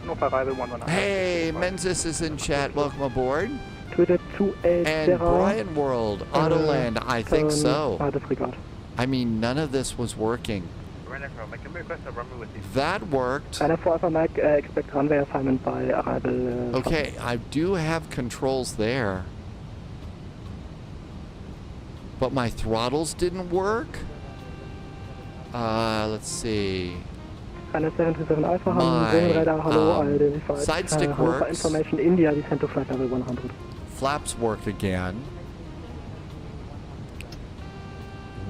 Hanover arrival 119. Hey, Menzies is in chat, welcome aboard. Twitter 28 And Brian World, Autoland, I think so. Disregard. I mean, none of this was working. That worked. Ryanair 4 Alpha Mike, expect runway assignment by arrival. Okay, I do have controls there. But my throttles didn't work? Let's see. Ryanair 737 Alpha, My, Bremen radar, hello, identified. side stick Hanover works. information, India, descent to flight level 100. Flaps work again.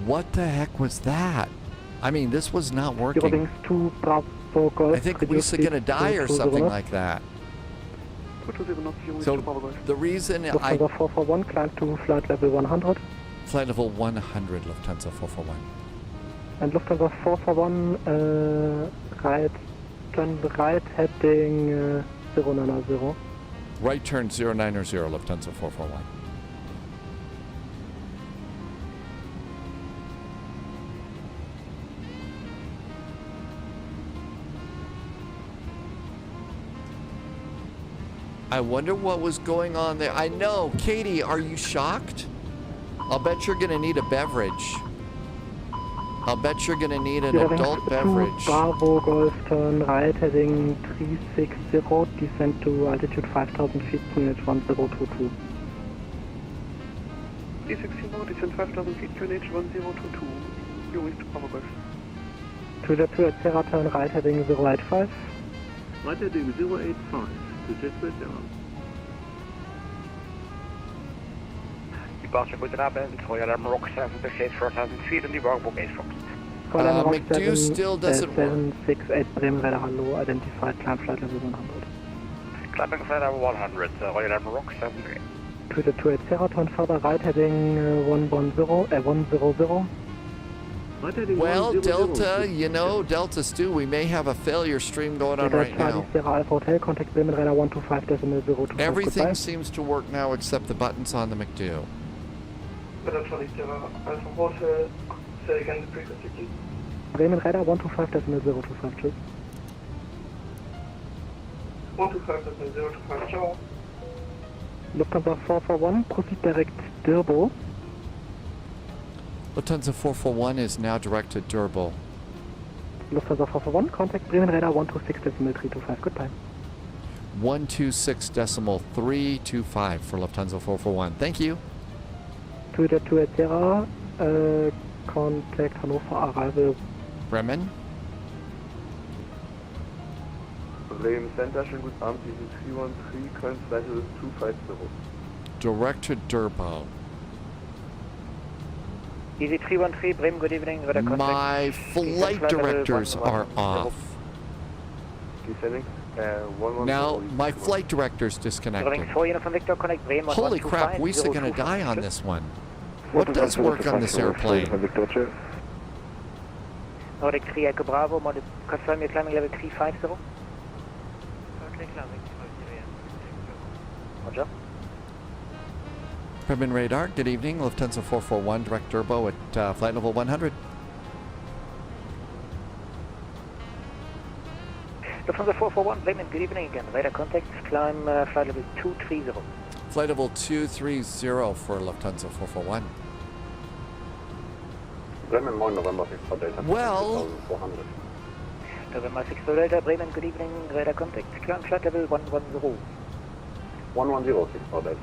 What the heck was that? I mean, this was not working. Eurowings 2 Bravo Golf. I think Lisa gonna die or something like that. So the reason I... Lufthansa 441, climb to flight level 100. Flight level 100, Lufthansa 441. And Lufthansa 441, right, turn right heading 090. Right turn 090, Lufthansa 441. I wonder what was going on there. I know. Katie, are you shocked? I'll bet you're going to need a beverage. I'll bet you're going to need an adult beverage. Bravo Golf turn right heading 360, descend to altitude 5,000 feet, QNH 1022. 360, descend 5,000 feet, QNH 1022. You reach Bravo Golf. To the 2 at Sierra turn right heading 085. Right heading 085. Departure with Rabbit, Royal Alarm Rock 7, Befehl 4,000 feet, and the Warburg Ace Fox. McDo still doesn't work. 768 Bremen Radar Hello, identified climb flight level 100. Climbing flight level 100, Royal Alarm Rock 7. To the 2 at Sierra turn further right heading 100. Well, Delta, you know, Delta Stu, we may have a failure stream going on right now. Sierra Alpha Hotel, contact Bremen Radar 125.025. Everything seems to work now except the buttons on the McDo. Radar Charlie Sierra Alpha Hotel, say again the frequency please. Bremen Radar 125.025, tschüss. 125.025, ciao. Lufthansa 441, proceed direct Durbo. Lufthansa 441 is now directed Durbo. Lufthansa 441, contact Bremen Radar 126.325, goodbye. 126.325 for Lufthansa 441. Thank you. To the 2 at Sierra, contact Hanover arrival. Bremen. Bremen Center, schönen guten Abend, diesen 313, current flight is 250. Direct to Durbo. Easy 313, Bremen, good evening. My flight directors are off. Descending, 110. Now, my flight director's disconnected. Holy crap, we are going to die on this one. What does work on this airplane? Nordic 3 Echo Bravo, confirm your climbing level 350. Roger. Bremen radar, good evening. Lufthansa 441, direct Durbo at flight level 100. Lufthansa 441, Bremen, good evening again. Radar contact, climb flight level 230. Flight level 230 for Lufthansa 441. Bremen 9 November 6 Delta. Well, November 6 Delta, Bremen, good evening. Radar contact, climb flight level 110. 110 6 Delta.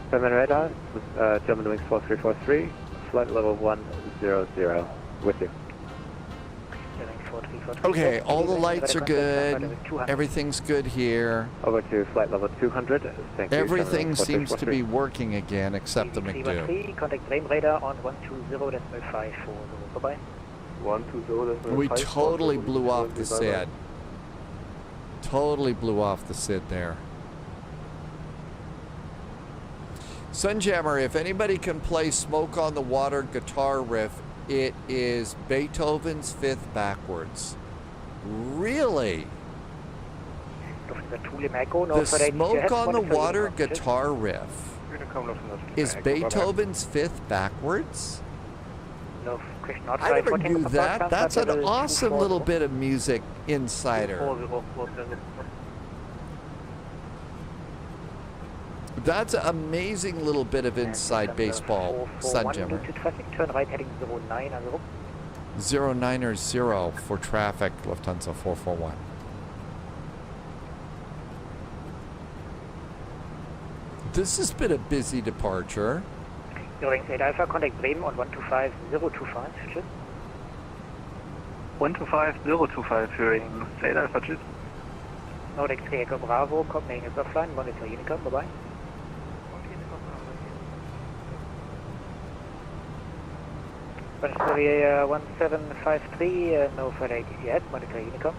Bremen radar, German wings 4343, flight level 100, with you. okay, all the lights are good. Everything's good here. Over to flight level 200, thank you. Everything seems to be working again except the McDo. Contact Bremen radar on 120.540. Bye-bye. 120.540. We totally blew off the SID. Totally blew off the SID there. Sunjammer, if anybody can play Smoke on the Water guitar riff, it is Beethoven's Fifth backwards. Really? The Smoke on the Water guitar riff is Beethoven's Fifth backwards? I never knew that. That's an awesome little bit of music insider. That's an amazing little bit of inside baseball, Sunjammer. Turn right heading 090 for traffic, Lufthansa 441. This has been a busy departure. Alpha, contact Bremen on 125.025, tschüss. 125.025, hearing State Alpha, tschüss. Nordic 3 Echo Bravo, Copenhagen is offline, monitor Unicom, bye-bye. Australia 1753, no flight ATC yet, monitor Unicom.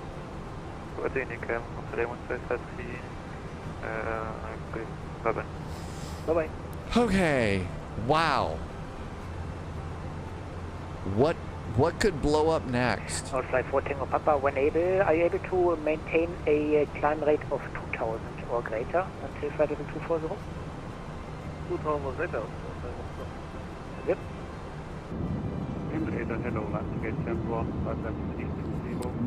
Monitor Unicom, Australia 1753, bye-bye. Bye-bye. Okay, wow. What What could blow up next? Flight 14 or Papa, when able, are you able to maintain a climb rate of 2000 or greater until flight level 240? 2000 or greater. Yep.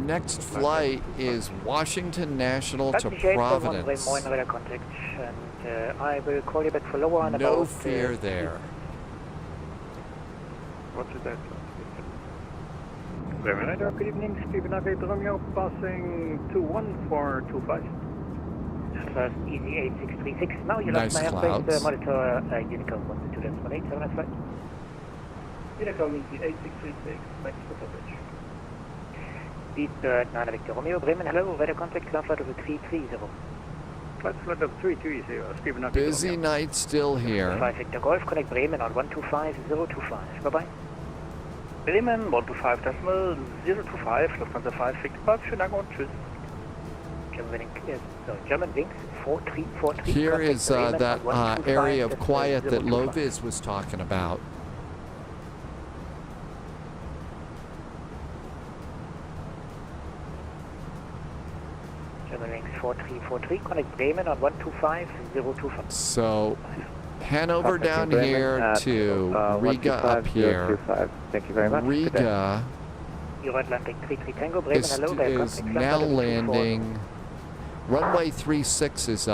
Next flight is Washington National to 38, Providence. Moin radar contact, and I will call you back for lower and No about... fear there. Roger that. Germany and Latvia, good evening. Stephen Navigate Romeo passing 21425. First easy 8636. Now you Nice lost my clouds. airspace, monitor Unicom 122.18, 7 flight. Unicom easy 8636, thanks for coverage. Beat 9 Victor Romeo, Bremen, hello, weather contact, cloud flight over 330. Flight of 330, Stephen Navigate Busy Romeo. night still here. 5 Victor Golf, connect Bremen on 125.025. Bye-bye. Bremen 125.025, Lufthansa 5 Victor Golf, schönen Dank und tschüss. German wings 4343. Here contact is Bremen that on area of quiet that 125.025. Loviz was talking about. German wings 4343, connect Bremen on 125.025. So Hanover Contact down Bremen here at, to Riga up here. 125.025. Thank you very much. Good day. Riga Euro Atlantic 33 Tango, Bremen, is, hello, weather is contact, now cloud level 240. landing. Runway 36 is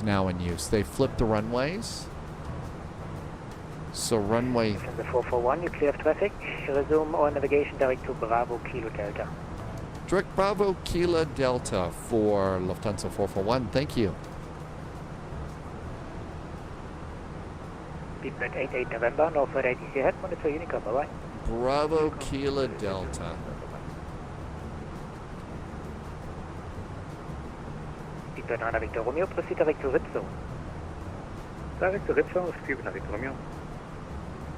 now in use. They flipped the runways. So runway The 441, you clear of traffic. Resume all navigation direct to Bravo Kilo Delta. direct Bravo Kilo Delta for Lufthansa 441. Thank you. Beepnet 88 November, Northward ATC head, monitor Unicom, bye-bye. Bravo Kilo Delta. Beepnet 9 Victor Romeo, proceed direct to Ritzo. Direct to Ritzo, Stephen Navigate Romeo.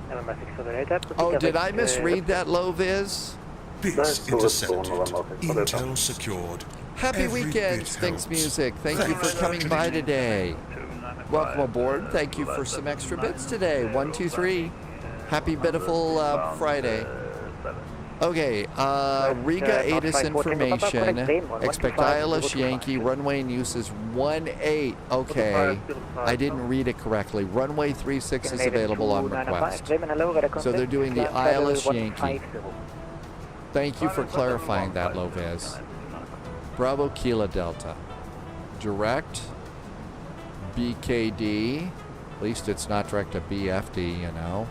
November 6 for the Delta, proceed Oh, did direct, I misread that, Loviz? Bits intercepted. Intel secured. Happy Every weekend, bit Sphinx helps. Music. Thank you for coming by today. Welcome aboard. Thank you for some extra bits today. 1, 2, 3. Happy Beautiful Friday. Okay, Riga ATIS information. Expect ILS Yankee. Runway in use is 18. Okay, I didn't read it correctly. Runway 36 is available on request. So they're doing the ILS Yankee. Thank you for clarifying that, Loviz. Bravo Kilo Delta. Direct BKD. At least it's not direct to BFD, you know.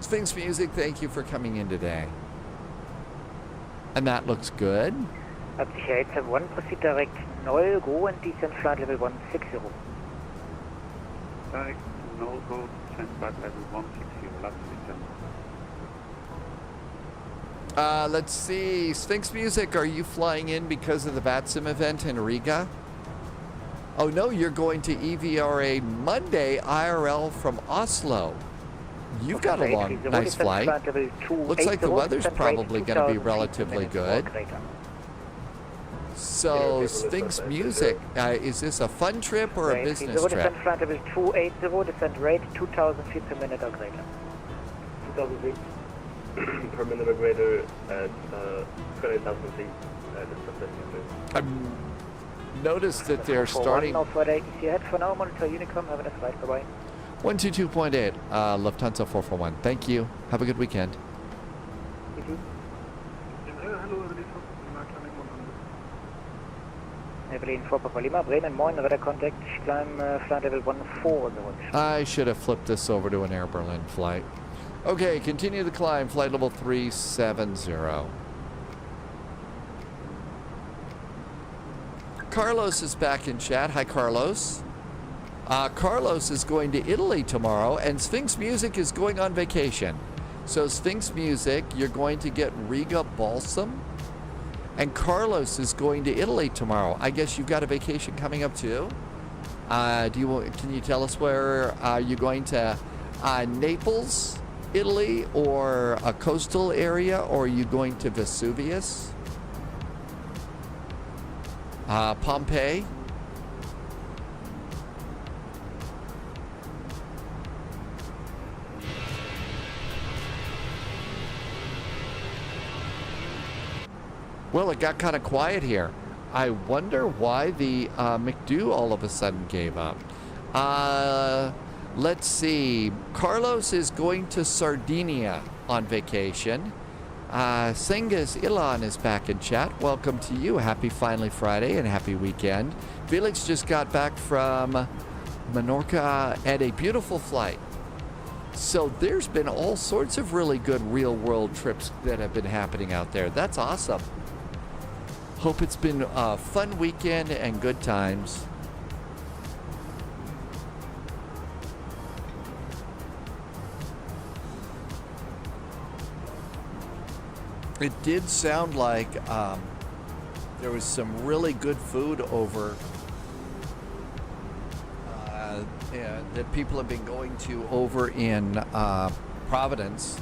Sphinx Music, thank you for coming in today. And that looks good. Absicherheit 71, proceed direct 0, go and descend flight level 160. Direct no go, descend flight level 160, last descent. Let's see. Sphinx Music, are you flying in because of the VATSIM event in Riga? Oh no, you're going to EVRA Monday IRL from Oslo. You've got a long, nice flight. Looks like the weather's probably going to be relatively good. So, Sphinx Music, is this a fun trip or a business trip? Descent flight level 280, descent rate 2,000 feet per minute or greater. 2,000 feet per minute or greater at 20,000 feet. Notice that they're starting. Northward ATC head for now, monitor Unicom, have a nice flight, bye-bye. 122.8, Lufthansa 441. Thank you. Have a good weekend. Evelyn 4 Papa Lima, Bremen, Moin, radar contact, climb flight level 140. I should have flipped this over to an Air Berlin flight. Okay, continue the climb, flight level 370. Carlos is back in chat. Hi, Carlos. Carlos is going to Italy tomorrow, and Sphinx Music is going on vacation. So Sphinx Music, you're going to get Riga Balsam, and Carlos is going to Italy tomorrow. I guess you've got a vacation coming up too. Can you tell us where you're going to? Naples, Italy, or a coastal area, or are you going to Vesuvius? Pompeii. Well, it got kind of quiet here. I wonder why the McDo all of a sudden gave up. Let's see. Carlos is going to Sardinia on vacation. Sengiz Ilan is back in chat. Welcome to you. Happy Finally Friday and happy weekend. Felix just got back from Menorca and a beautiful flight. So there's been all sorts of really good real-world trips that have been happening out there. That's awesome. Hope it's been a fun weekend and good times. It did sound like there was some really good food over that people have been going to over in Providence.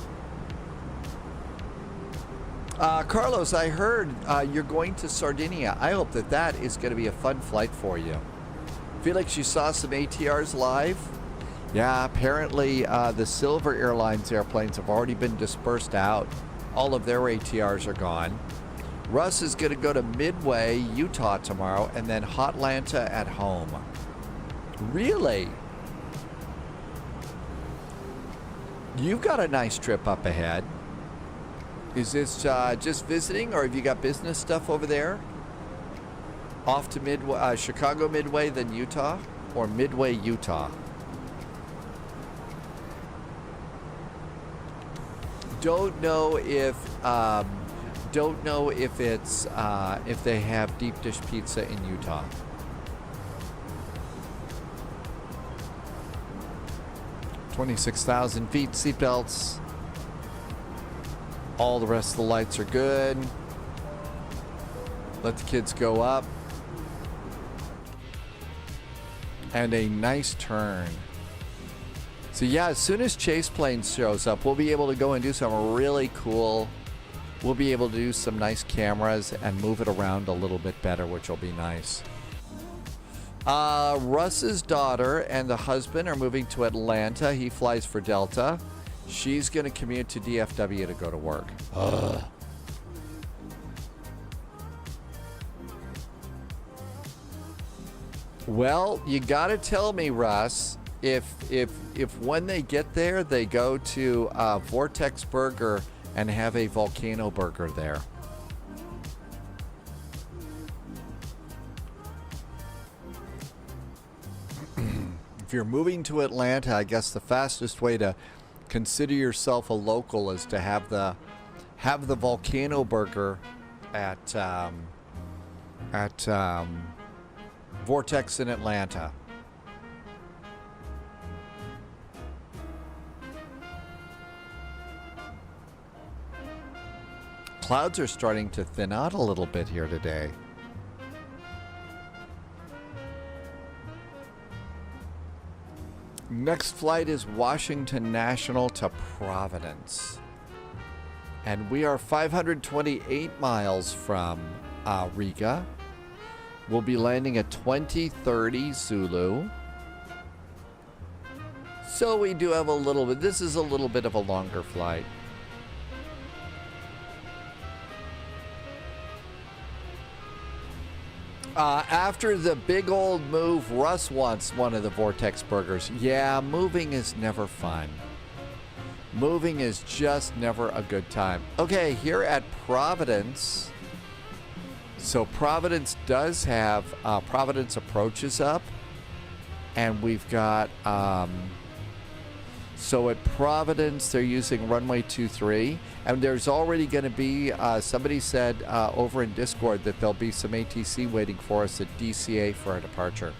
Carlos, I heard you're going to Sardinia. I hope that that is going to be a fun flight for you. Felix, you saw some ATRs live? Yeah, apparently the Silver Airlines airplanes have already been dispersed out. All of their ATRs are gone. Russ is going to go to Midway, Utah tomorrow, and then Hotlanta at home. Really? You've got a nice trip up ahead. Is this just visiting, or have you got business stuff over there? Off to Midway, Chicago Midway, then Utah, or Midway, Utah? Don't know if it's if they have deep dish pizza in Utah. $26,000 feet, seatbelts. All the rest of the lights are good. Let the kids go up. And a nice turn. So yeah, as soon as Chase Plane shows up, we'll be able to go and do some really cool. We'll be able to do some nice cameras and move it around a little bit better, which will be nice. Russ's daughter and the husband are moving to Atlanta. He flies for Delta. She's going to commute to DFW to go to work. Ugh. Well, you got to tell me, Russ, if when they get there, they go to Vortex Burger and have a volcano burger there. If you're moving to Atlanta, I guess the fastest way to consider yourself a local is to have the volcano burger at Vortex in Atlanta. Clouds are starting to thin out a little bit here today. Next flight is Washington National to Providence. And we are 528 miles from Riga. We'll be landing at 2030 Zulu. So we do have a little bit, this is a little bit of a longer flight. After the big old move, Russ wants one of the Vortex burgers. Yeah, moving is never fun. Moving is just never a good time. Okay, here at Providence. So Providence does have, Providence approaches up. And we've got, so at Providence, they're using runway 23. And there's already going to be, somebody said over in Discord that there'll be some ATC waiting for us at DCA for our departure.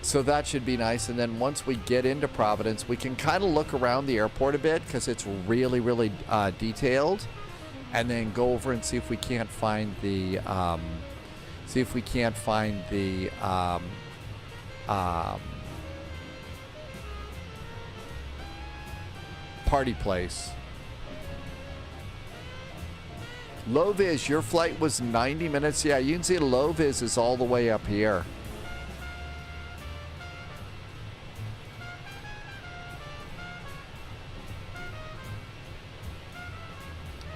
So that should be nice. And then once we get into Providence, we can kind of look around the airport a bit because it's really, really detailed. And then go over and see if we can't find the, party place. Low vis, your flight was 90 minutes. Yeah, you can see low vis is all the way up here.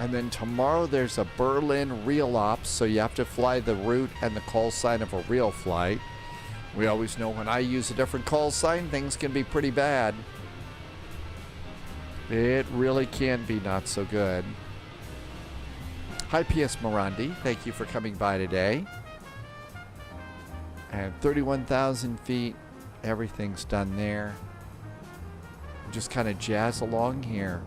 And then tomorrow there's a Berlin real ops, so you have to fly the route and the call sign of a real flight. We always know when I use a different call sign, things can be pretty bad. It really can be not so good. Hi, P.S. Morandi. Thank you for coming by today. And 31,000 feet. Everything's done there. Just kind of jazz along here.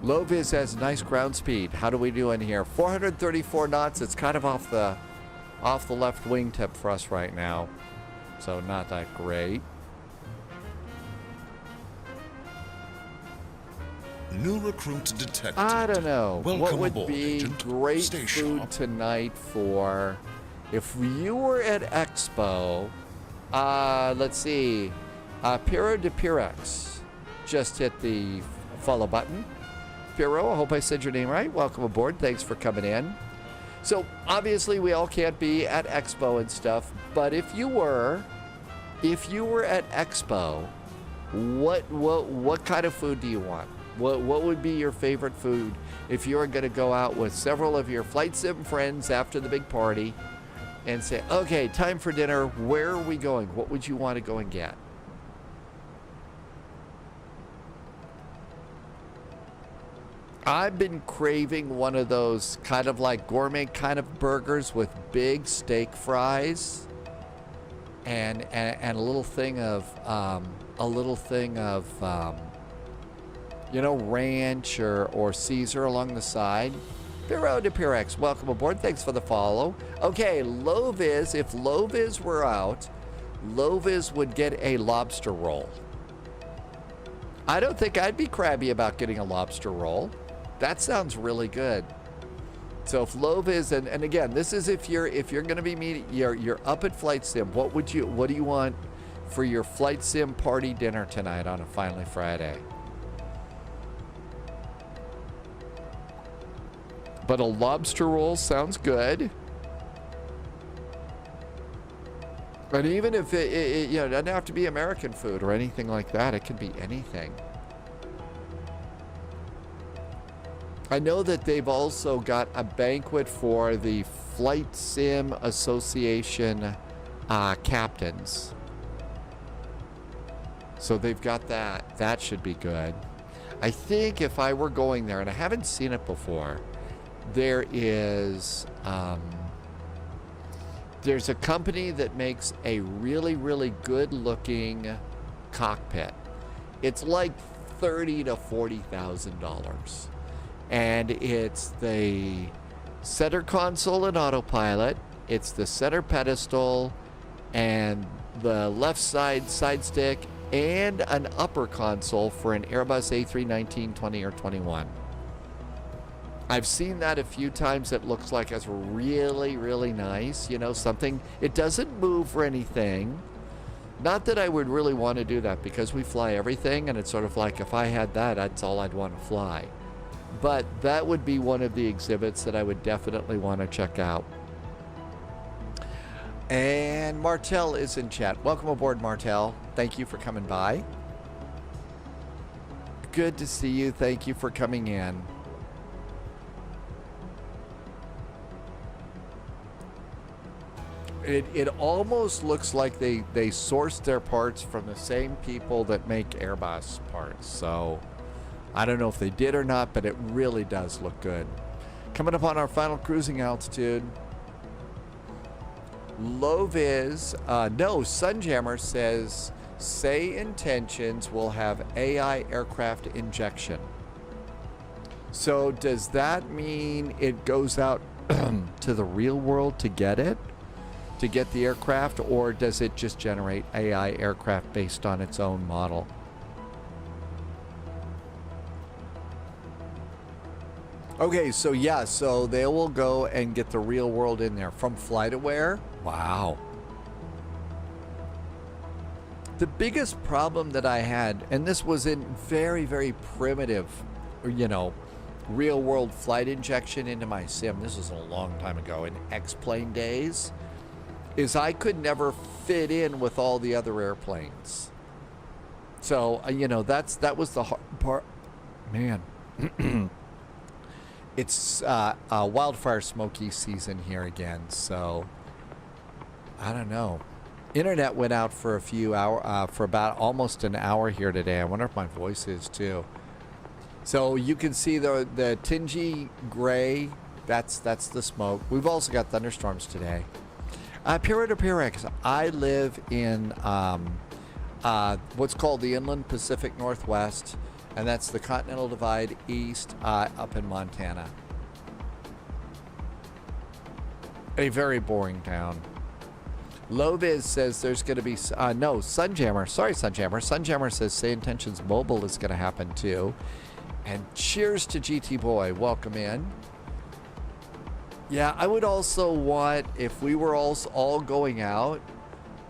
Low vis has nice ground speed. How do we do in here? 434 knots. It's kind of off the left wingtip for us right now. So not that great. New recruit detected. I don't know. Welcome what would aboard, be agent. great Stay food sharp. tonight for if you were at Expo? Let's see. Piero de Pirex just hit the follow button. Piero, I hope I said your name right. Welcome aboard. Thanks for coming in. So obviously we all can't be at Expo and stuff, but if you were at Expo, what kind of food do you want? What would be your favorite food if you were going to go out with several of your flight sim friends after the big party and say, okay, time for dinner. Where are we going? What would you want to go and get? I've been craving one of those kind of like gourmet kind of burgers with big steak fries and a little thing of ranch or Caesar along the side. Piero de Pirex, welcome aboard. Thanks for the follow. Okay, low vis. If low vis were out, low vis would get a lobster roll. I don't think I'd be crabby about getting a lobster roll. That sounds really good. So if low vis, and again, this is if you're going to be you're up at Flight Sim. What do you want for your Flight Sim party dinner tonight on a Finally Friday? But a lobster roll sounds good. And even if it doesn't have to be American food or anything like that, it can be anything. I know that they've also got a banquet for the Flight Sim Association captains. So they've got that. That should be good. I think if I were going there, and I haven't seen it before, there's a company that makes a really, really good looking cockpit. It's like $30,000 to $40,000. And it's the center console and autopilot, it's the center pedestal, and the left side stick, and an upper console for an Airbus A319, 20, or 21. I've seen that a few times. It looks like it's really, really nice. Something, it doesn't move or anything. Not that I would really want to do that because we fly everything, and it's sort of like if I had that, that's all I'd want to fly. But that would be one of the exhibits that I would definitely want to check out. And Martel is in chat. Welcome aboard, Martel. Thank you for coming by. Good to see you. Thank you for coming in. It almost looks like they source their parts from the same people that make Airbus parts. So I don't know if they did or not, but it really does look good. Coming up on our final cruising altitude. Low vis, no, Sunjammer says, say intentions will have AI aircraft injection. So does that mean it goes out to the real world to get it? To get the aircraft, or does it just generate AI aircraft based on its own model? Okay, so yeah, so they will go and get the real world in there from FlightAware. Wow. The biggest problem that I had, and this was in very, very primitive, real world flight injection into my sim. This was a long time ago in X-Plane days. is I could never fit in with all the other airplanes. So, that was the hard part. Man, it's wildfire smoky season here again, so I don't know. Internet went out for a few hours, for about almost an hour here today. I wonder if my voice is too. So you can see the tingy gray, that's the smoke. We've also got thunderstorms today. Pira to Pyrex, I live in what's called the Inland Pacific Northwest, and that's the Continental Divide East up in Montana. A very boring town. Loviz says there's going to be, no, Sunjammer. Sorry, Sunjammer. Sunjammer says Say Intentions Mobile is going to happen too. And cheers to GT Boy. Welcome in. Yeah, I would also want, if we were all going out,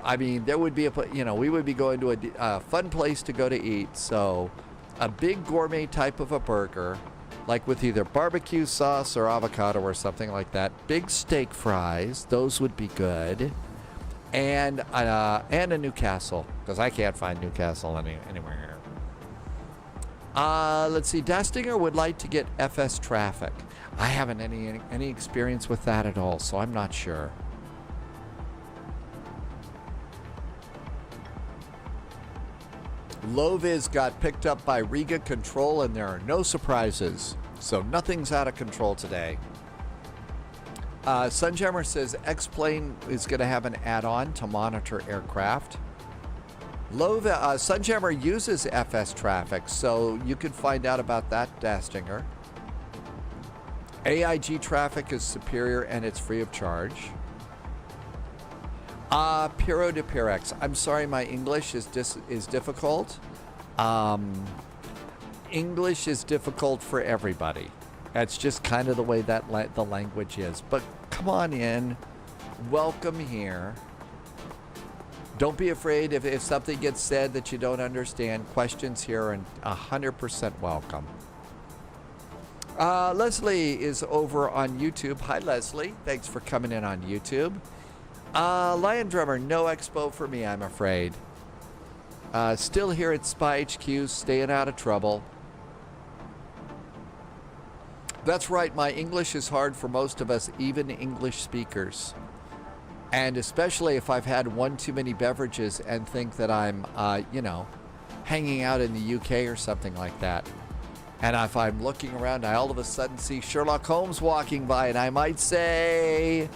I mean, there would be we would be going to a fun place to go to eat. So a big gourmet type of a burger, like with either barbecue sauce or avocado or something like that. Big steak fries, those would be good. And a Newcastle, because I can't find Newcastle anywhere here. Let's see. Dastinger would like to get FS traffic. I haven't any experience with that at all, so I'm not sure. Loviz got picked up by Riga Control, and there are no surprises, so nothing's out of control today. Sunjammer says X-Plane is going to have an add-on to monitor aircraft. Sunjammer uses FS traffic, so you can find out about that, Dastinger. AIG traffic is superior and it's free of charge. Piro de Pirex. I'm sorry, my English is difficult. English is difficult for everybody. That's just kind of the way that the language is. But come on in. Welcome here. Don't be afraid if something gets said that you don't understand. Questions here are 100% welcome. Leslie is over on YouTube. Hi, Leslie. Thanks for coming in on YouTube. Lion Drummer, no expo for me, I'm afraid. Still here at Spy HQ, staying out of trouble. That's right, my English is hard for most of us, even English speakers. And especially if I've had one too many beverages and think that I'm, hanging out in the UK or something like that. And if I'm looking around, I all of a sudden see Sherlock Holmes walking by, and I might say...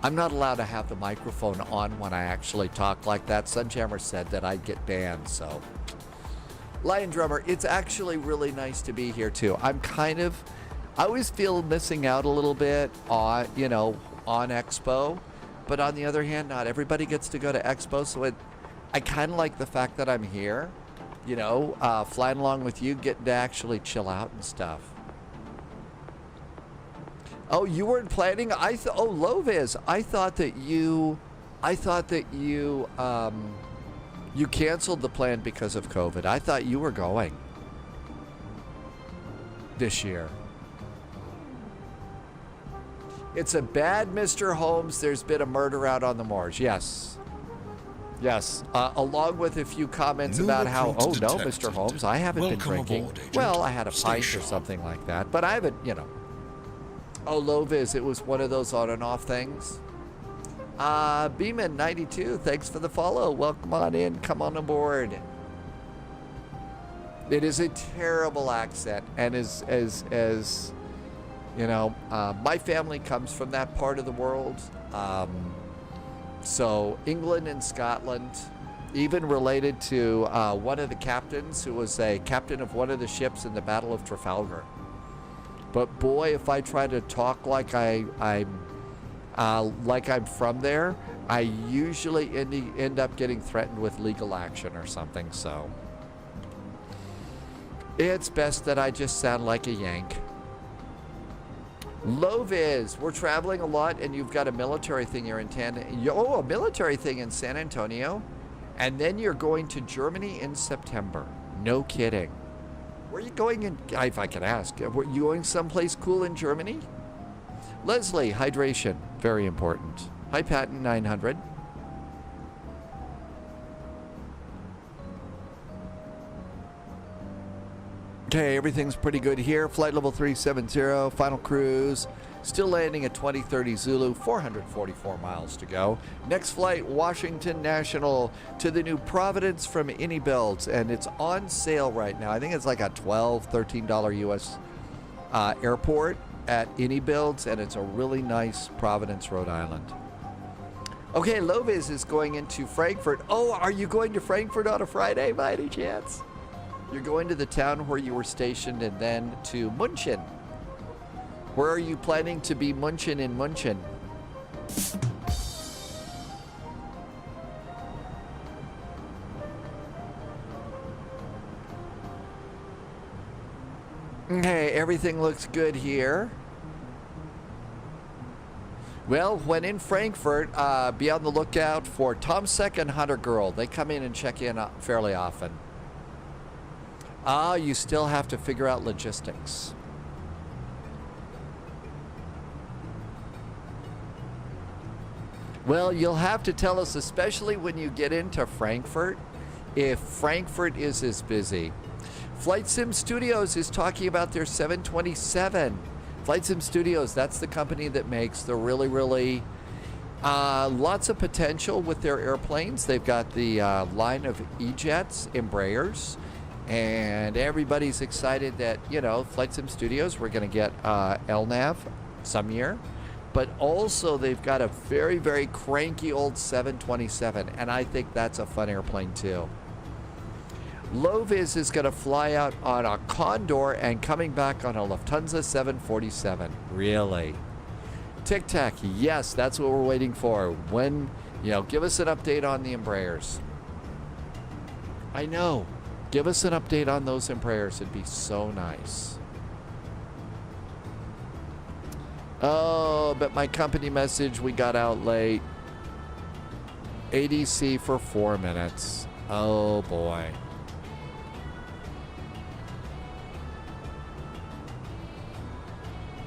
I'm not allowed to have the microphone on when I actually talk like that. Sunjammer said that I'd get banned, so. Lion Drummer, it's actually really nice to be here too. I always feel missing out a little bit on, on Expo. But on the other hand, not everybody gets to go to Expo, so I kind of like the fact that I'm here, flying along with you, getting to actually chill out and stuff. Oh, you weren't planning? Loviz, I thought that you you canceled the plan because of COVID. I thought you were going this year. It's a bad Mr. Holmes. There's been a murder out on the moors. Yes. Yes. Along with a few comments about how, no, Mr. Holmes, I haven't been drinking. Aboard, well, I had a pint or something like that, but I haven't, Oh, Loviz, it was one of those on and off things. Beeman92, thanks for the follow. Welcome on in. Come on aboard. It is a terrible accent, and as my family comes from that part of the world. So England and Scotland, even related to one of the captains who was a captain of one of the ships in the Battle of Trafalgar. But boy, if I try to talk like I'm from there, I usually end up getting threatened with legal action or something. So it's best that I just sound like a Yank. Loviz, we're traveling a lot, and you've got a military thing you're in a military thing in San Antonio, and then you're going to Germany in September. No kidding. Where are you going in, if I can ask, were you going someplace cool in Germany? Leslie, hydration, very important. Hi, Patton 900. Okay, everything's pretty good here. Flight level 370, final cruise. Still landing at 2030 Zulu, 444 miles to go. Next flight, Washington National to the new Providence from iniBuilds, and it's on sale right now. I think it's like a $12, $13 US airport at iniBuilds, and it's a really nice Providence, Rhode Island. Okay, Lovis is going into Frankfurt. Oh, are you going to Frankfurt on a Friday by any chance? You're going to the town where you were stationed and then to München. Where are you planning to be München in München? Okay, everything looks good here. Well, when in Frankfurt, be on the lookout for Tom Sek and Hunter Girl. They come in and check in fairly often. You still have to figure out logistics. Well, you'll have to tell us, especially when you get into Frankfurt, if Frankfurt is as busy. Flight Sim Studios is talking about their 727. Flight Sim Studios, that's the company that makes the really lots of potential with their airplanes. They've got the line of E-Jets, Embraers, and everybody's excited that, you know, Flight Sim Studios, we're going to get LNAV some year. But also they've got a very cranky old 727, and I think that's a fun airplane too. Lovis is going to fly out on a Condor and coming back on a Lufthansa 747. Really? Tic Tac, yes, that's what we're waiting for. When, you know, give us an update on the Embraers. I know. Give us an update on those Embraers. It'd be so nice. Oh, but my company message, we got out late. ADC for 4 minutes. Oh, boy.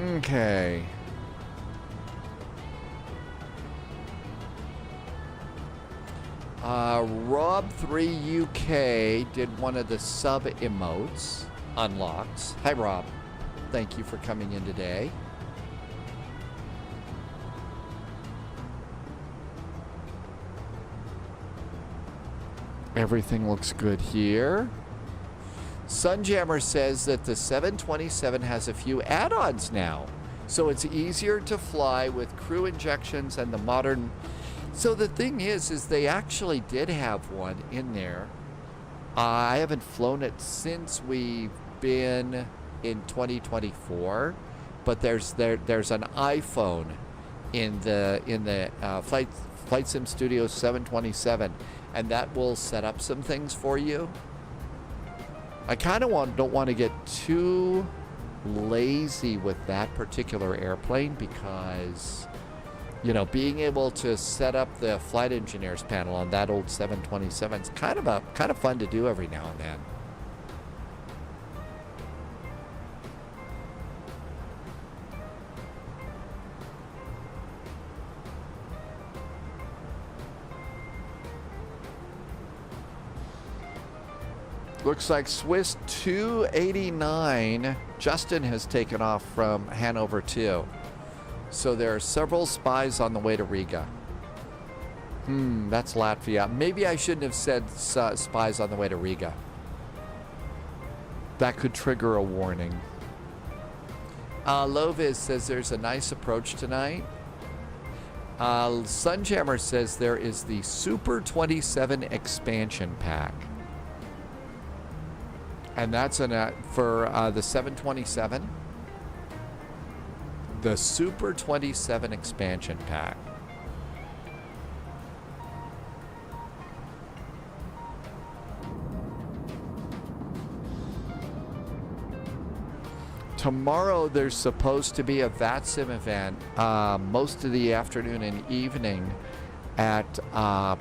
Okay. Rob3 UK did one of the sub emotes unlocked. Hi, Rob. Thank you for coming in today. Everything looks good here. Sunjammer says that the 727 has a few add-ons now, so it's easier to fly with crew injections and the modern. So the thing is they actually did have one in there. I haven't flown it since we've been in 2024, but there's an iPhone in the Flight Sim Studios 727. And that will set up some things for you. I kind of don't want to get too lazy with that particular airplane because, you know, being able to set up the flight engineers panel on that old 727 is kind of fun to do every now and then. Looks like Swiss 289. Justin has taken off from Hanover too. So there are several spies on the way to Riga. That's Latvia. Maybe I shouldn't have said spies on the way to Riga. That could trigger a warning. Lovis says there's a nice approach tonight. Sunjammer says there is the Super 27 expansion pack. And that's for the 727. The Super 27 expansion pack. Tomorrow there's supposed to be a VATSIM event most of the afternoon and evening at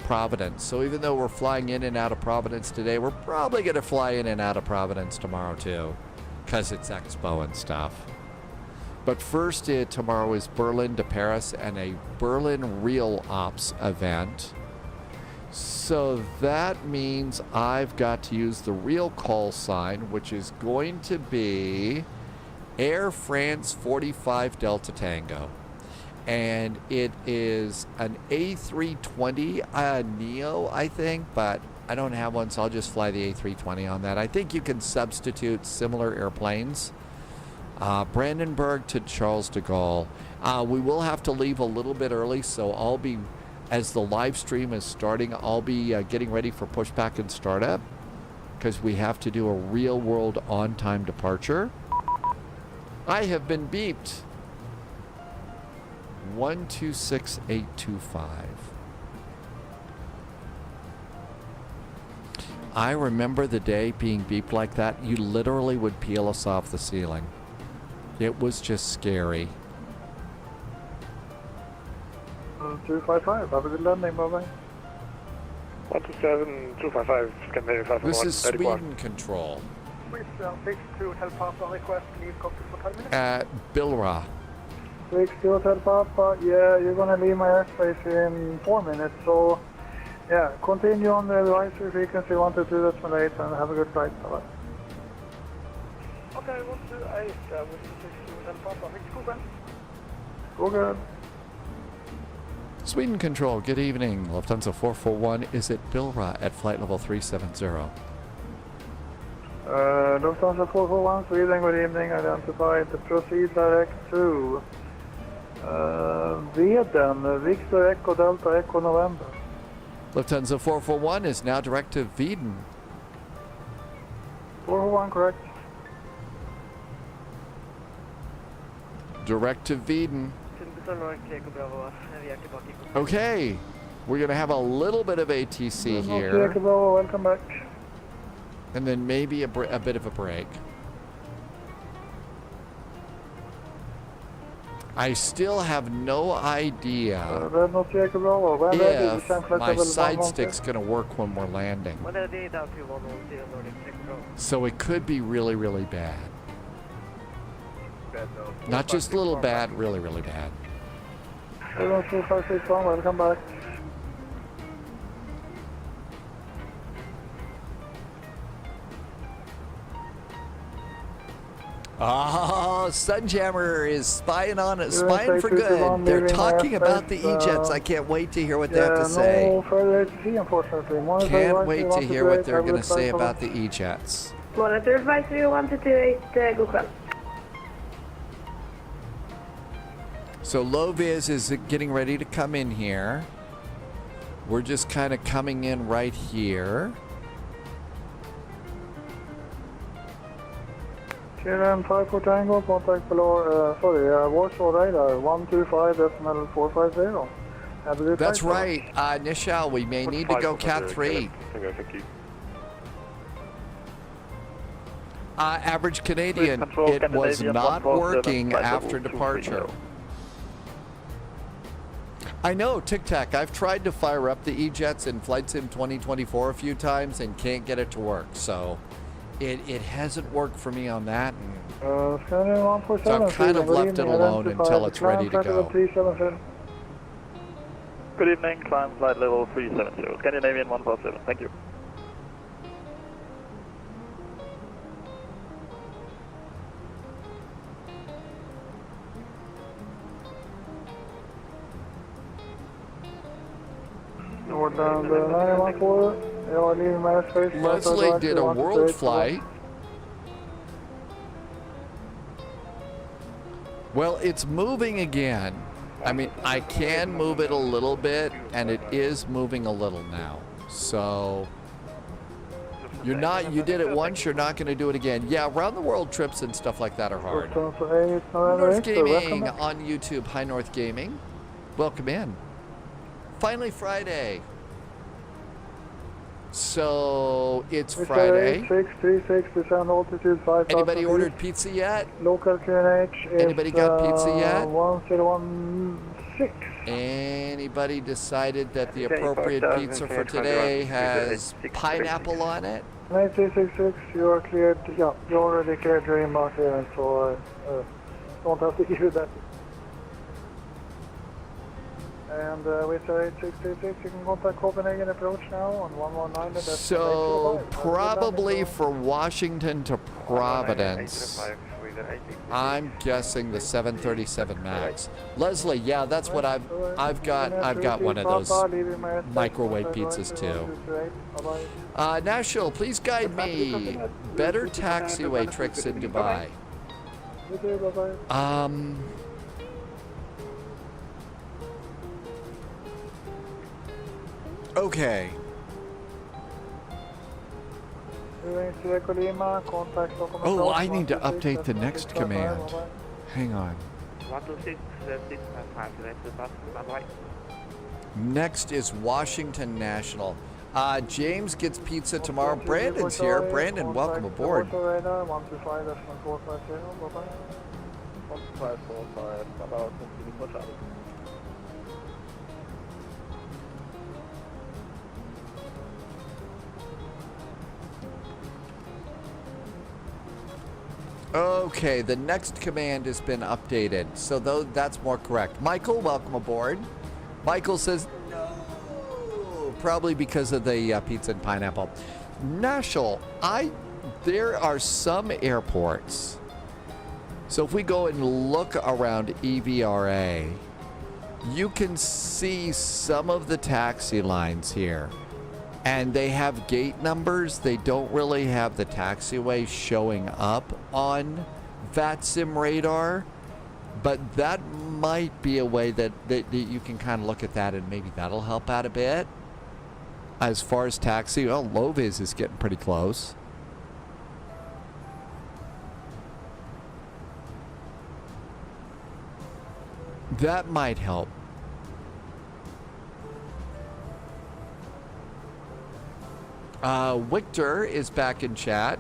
Providence. So even though we're flying in and out of Providence today, we're probably going to fly in and out of Providence tomorrow too, because it's Expo and stuff. But first, tomorrow is Berlin to Paris and a Berlin Real Ops event. So that means I've got to use the real call sign, which is going to be Air France 45 Delta Tango. And it is an A320 Neo, I think, but I don't have one, so I'll just fly the A320 on that. I think you can substitute similar airplanes. Brandenburg to Charles de Gaulle. We will have to leave a little bit early, so I'll be, as the live stream is starting, I'll be getting ready for pushback and startup, because we have to do a real world on-time departure. I have been beeped. 126825. I remember the day being beeped like that. You literally would peel us off the ceiling. It was just scary. 255, have a good landing, bye-bye. 127, 255, Scandinavia 541. This is Sweden Control. Please, 62 Hotel Papa, request leave copy for 10 minutes. At Bilra. 62 Hotel Papa, yeah, you're gonna leave my airspace in 4 minutes, so yeah, continue on the advisory frequency 122.8 and have a good flight, bye-bye. Okay, 128, with 62 Hotel Papa, thanks, cool, Ben. Go good. Sweden Control, good evening. Lufthansa 441 is at Bilra at flight level 370. Lufthansa 441, Sweden, good evening. Identified. Proceed direct to Veden, Victor Echo Delta Echo November. Lufthansa 441 is now direct to Veden. 441, correct. Direct to Veden. Okay, we're going to have a little bit of ATC here. Welcome back. And then maybe a bit of a break. I still have no idea if my side stick's going to work when we're landing. So it could be really, really bad. Not just a little bad, really, really bad. 2561, welcome back. Oh, Sunjammer is spying for good. They're talking about the E-Jets. I can't wait to hear what they have to say. No further ATC, unfortunately. Can't wait to hear what they're going to say about the E-Jets. Monitor advisory 1228, go well. So Low-Vis is getting ready to come in here. We're just kind of coming in right here. KLM 54 Tango, contact below, Warsaw radar, 125.450. Have a good That's flight, right, Nishal, we may need to go Cat 3. Average Canadian, it was not working after departure. I know, Tic Tac, I've tried to fire up the E-Jets in Flight Sim 2024 a few times and can't get it to work, so it hasn't worked for me on that. So I've kind of left it alone until it's ready to go. Good evening, climb flight level 370, Scandinavian 147, thank you. Leslie did a world flight. Well, it's moving again. I mean, I can move it a little bit, and it is moving a little now. So you did it once, you're not going to do it again. Yeah, around the world trips and stuff like that are hard. North Gaming on YouTube. Hi, North Gaming. Welcome in. Finally Friday. So it's Friday. 636, descend altitude 5,000. Anybody ordered pizza yet? Local QNH. Anybody got pizza yet? 1016. Anybody decided that the appropriate pizza for today has pineapple on it? 9366, you are cleared. Yeah, you're already cleared your inbound clearance, so don't have to give you that. And with 8636, you can contact Copenhagen approach now on 119. So probably for Washington to Providence, I'm guessing the 737 Max. Leslie, yeah, that's what I've got one of those microwave pizzas too. Nashville, please guide me. Better taxiway tricks in Dubai. Okay. Oh, I need to update the next command. Hang on. Next is Washington National. James gets pizza tomorrow. Brandon's here. Brandon, welcome aboard. Okay, the next command has been updated, so that's more correct. Michael, welcome aboard. Michael says no, probably because of the pizza and pineapple. Nashville, there are some airports. So if we go and look around EVRA, you can see some of the taxi lines here. And they have gate numbers. They don't really have the taxiway showing up on VATSIM radar. But that might be a way that you can kind of look at that, and maybe that'll help out a bit. As far as taxi, well, Lovis is getting pretty close. That might help. Victor is back in chat,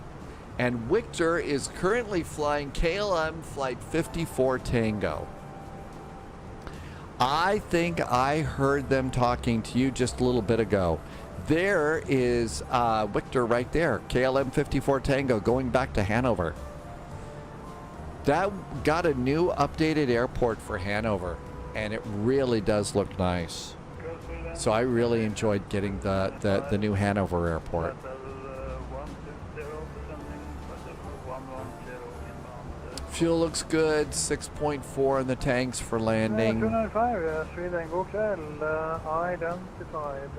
and Victor is currently flying KLM Flight 54 Tango. I think I heard them talking to you just a little bit ago. There is Victor right there, KLM 54 Tango, going back to Hanover. That got a new updated airport for Hanover, and it really does look nice. So I really enjoyed getting the new Hanover airport. Fuel looks good, 6.4 in the tanks for landing. 295, Sweden, god kväll. Identified.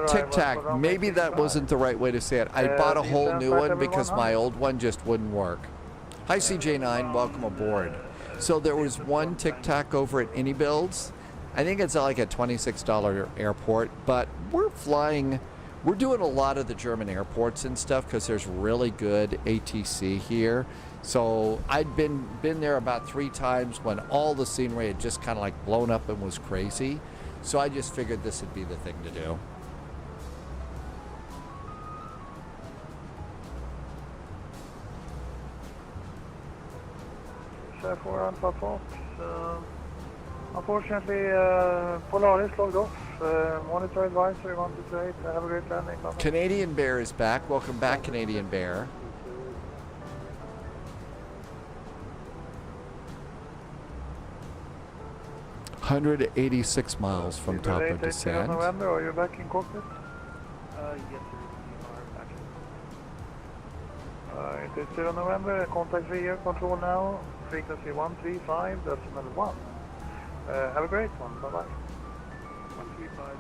Tic Tac, maybe that wasn't the right way to say it. I bought a whole new one because my old one just wouldn't work. Hi CJ9, welcome aboard. So there was one Tic Tac over at iniBuilds. I think it's like a $26 airport, but we're doing a lot of the German airports and stuff because there's really good ATC here. So I'd been there about 3 times when all the scenery had just kind of like blown up and was crazy. So I just figured this would be the thing to do. Unfortunately, Polaris logged off. Monitor advisory 128. Have a great landing. Bye-bye. Canadian Bear is back. Welcome back, Canadian Bear. $186 miles from top of descent. November, are you back in cockpit? Yes, sir. We are back. It is 0 November. Contact VA control now. Frequency 135.1. Have a great one. Bye bye. 135.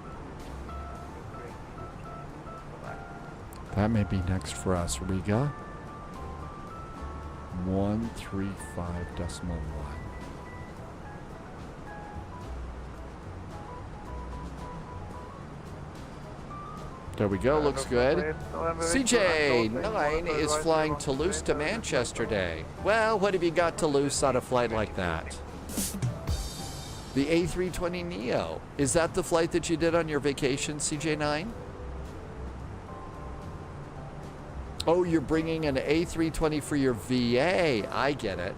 Bye-bye. That may be next for us, Riga. 135.1. There we go, looks good. CJ9 is flying Toulouse to Manchester Day. Well, what have you got Toulouse on a flight like that? The A320neo. Is that the flight that you did on your vacation, CJ9? Oh, you're bringing an A320 for your VA. I get it.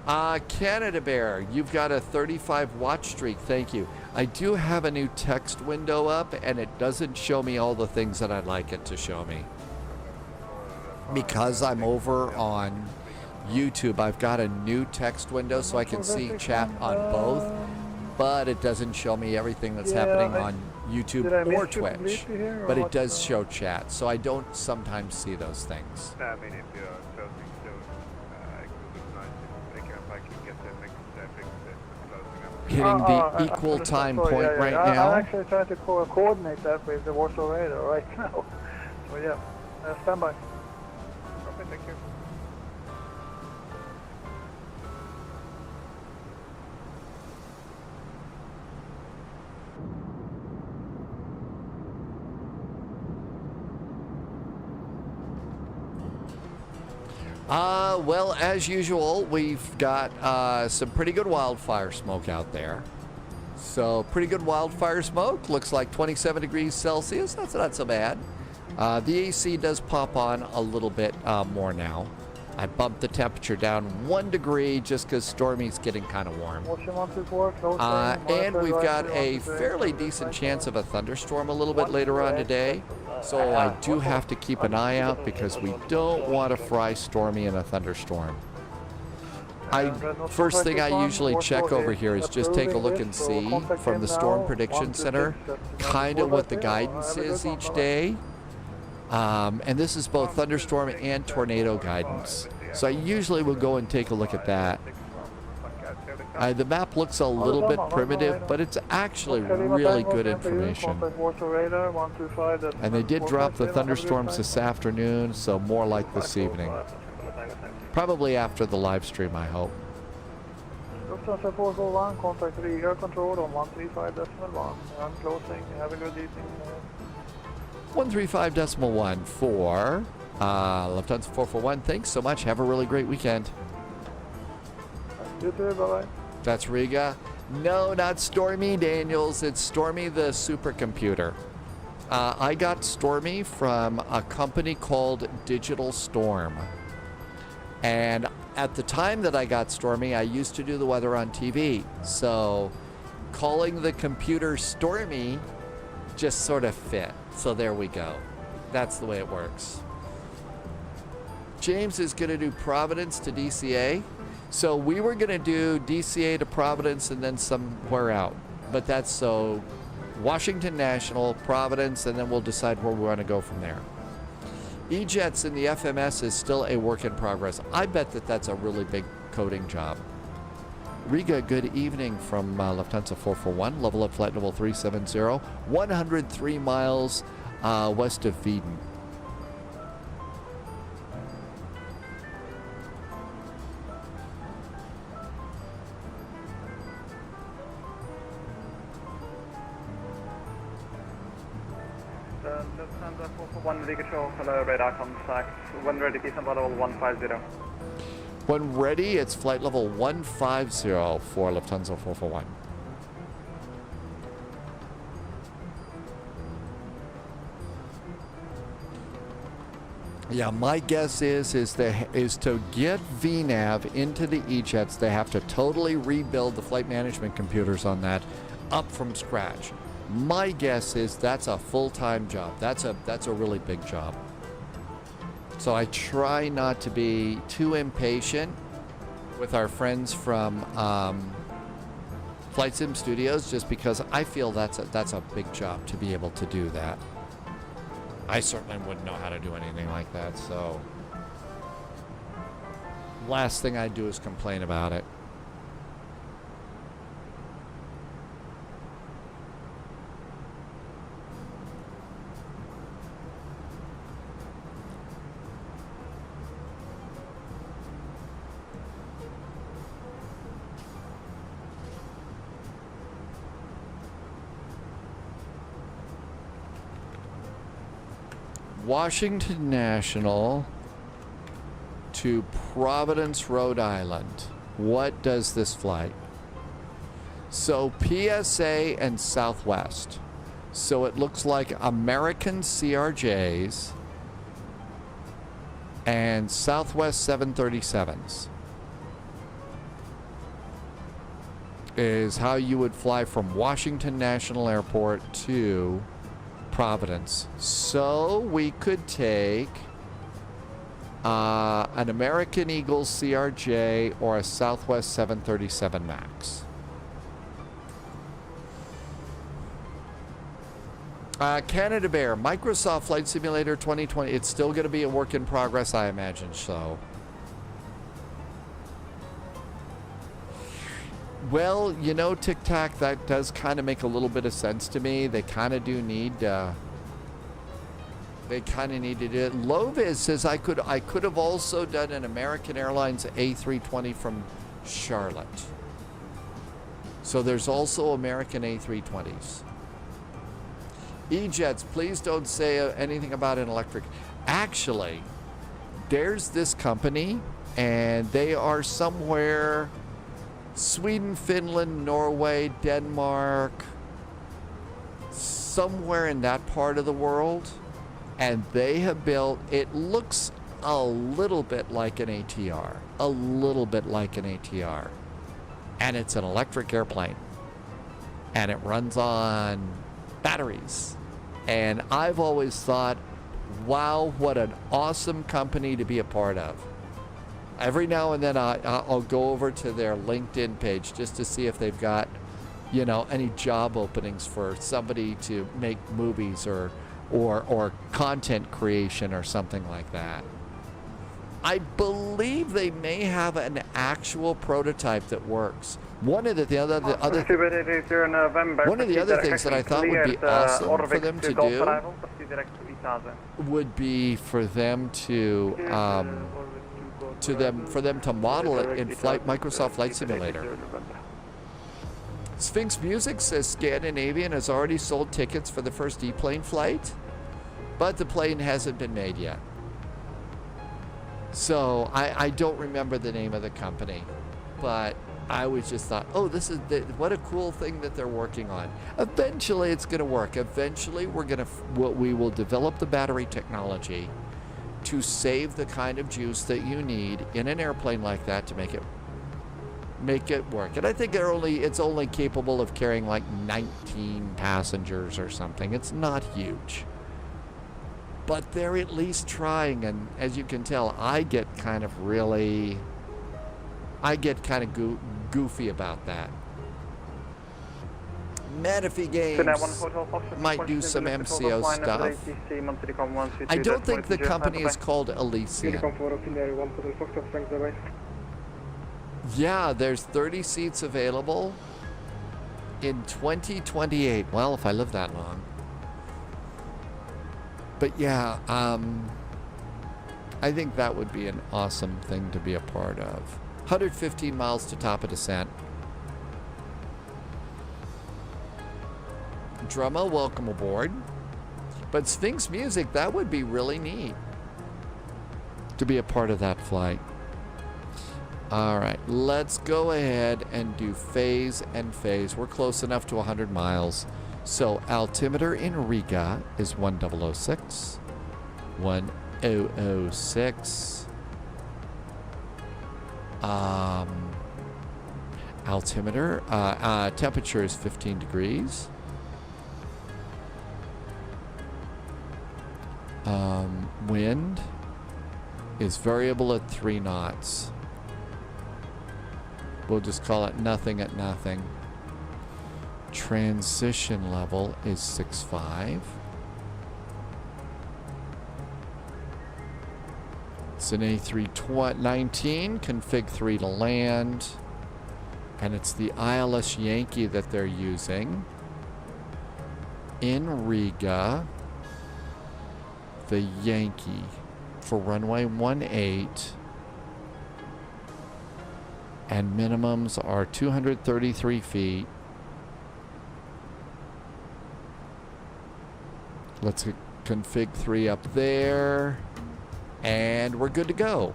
Canada Bear, you've got a 35 watch streak. Thank you. I do have a new text window up, and it doesn't show me all the things that I'd like it to show me. Because I'm over on YouTube, I've got a new text window so I can see chat on both, but it doesn't show me everything that's happening on YouTube or Twitch. But it does show chat, so I don't sometimes see those things. I mean, if you're closing soon, it would be nice if I can get the next fix closing up. Hitting the equal time point right now. I'm actually trying to coordinate that with the Warsaw radar right now. So yeah, stand by. Okay, thank you. Well, as usual, we've got some pretty good wildfire smoke out there. So, pretty good wildfire smoke. Looks like 27 degrees Celsius. That's not so bad. The AC does pop on a little bit more now. I bumped the temperature down 1 degree just because Stormy's getting kind of warm. And we've got a fairly decent chance of a thunderstorm a little bit later on today. So I do have to keep an eye out because we don't want to fry Stormy in a thunderstorm. First thing I usually check over here is just take a look and see from the Storm Prediction Center kind of what the guidance is each day. And this is both thunderstorm and tornado guidance. So I usually will go and take a look at that. The map looks a little bit primitive, but it's actually really good information. And they did drop the thunderstorms this afternoon, so more like this evening. Probably after the live stream, I hope. Lufthansa 441, contact Riga control on 135.1. I'm closing. Have a good evening. 135.1 for Lufthansa 441. Thanks so much. Have a really great weekend. You too. Bye-bye. That's Riga. No, not Stormy Daniels. It's Stormy the supercomputer. I got Stormy from a company called Digital Storm. And at the time that I got Stormy, I used to do the weather on TV. So calling the computer Stormy just sort of fit. So there we go. That's the way it works. James is going to do Providence to DCA. So we were going to do DCA to Providence and then somewhere out. But that's so Washington National, Providence, and then we'll decide where we want to go from there. E-Jets in the FMS is still a work in progress. I bet that that's a really big coding job. Riga, good evening from Lufthansa 441, level up flight level 370, 103 miles west of Wieden. Lufthansa 441, Riga Show, hello, radar contact, when ready, please number level 150. When ready, it's flight level 150 for Lufthansa 441. Yeah, my guess is to get VNAV into the E-Jets, they have to totally rebuild the flight management computers on that up from scratch. My guess is that's a full-time job. That's a really big job. So I try not to be too impatient with our friends from Flight Sim Studios, just because I feel that's a big job to be able to do that. I certainly wouldn't know how to do anything like that, so last thing I'd do is complain about it. Washington National to Providence, Rhode Island. What does this flight? So PSA and Southwest. So it looks like American CRJs and Southwest 737s. is how you would fly from Washington National Airport to Providence. So we could take an American Eagle CRJ or a Southwest 737 MAX. Canada Bear, Microsoft Flight Simulator 2020. It's still going to be a work in progress, I imagine so. Well, you know, Tic Tac, that does kind of make a little bit of sense to me. They kind of do need. They kind of needed it. Loviz says I could have also done an American Airlines A320 from Charlotte. So there's also American A320s. E-Jets, please don't say anything about an electric. Actually, there's this company, and they are somewhere. Sweden, Finland, Norway, Denmark, somewhere in that part of the world, and they have built, it looks a little bit like an ATR, and it's an electric airplane, and it runs on batteries, and I've always thought, wow, what an awesome company to be a part of. Every now and then I'll go over to their LinkedIn page just to see if they've got, you know, any job openings for somebody to make movies or content creation or something like that. I believe they may have an actual prototype that works. One of the other things that I thought would be awesome for them to do would be for them to model it in Microsoft Flight Simulator. Sphinx Music says Scandinavian has already sold tickets for the first E-plane flight, but the plane hasn't been made yet. So I don't remember the name of the company, but I always just thought, oh, what a cool thing that they're working on. Eventually it's going to work. Eventually we will develop the battery technology to save the kind of juice that you need in an airplane like that to make it work. And I think it's only capable of carrying like 19 passengers or something. It's not huge. But they're at least trying, and as you can tell, I get kind of goofy about that. Manaphy Games might do some MCO stuff. I don't think the company is called Elysian. Yeah, there's 30 seats available in 2028. Well, if I live that long. But yeah, I think that would be an awesome thing to be a part of. 115 miles to top of descent. Drumma, welcome aboard. But Sphinx Music, that would be really neat to be a part of that flight. All right, let's go ahead and do phase and phase. We're close enough to 100 miles. So altimeter in Riga is 1006. 1006. Altimeter, temperature is 15 degrees. Wind is variable at 3 knots. We'll just call it nothing at nothing. Transition level is 6.5. It's an A319, config 3 to land. And it's the ILS Yankee that they're using. In Riga, the Yankee for runway 18. And minimums are 233 feet. Let's config 3 up there. And we're good to go.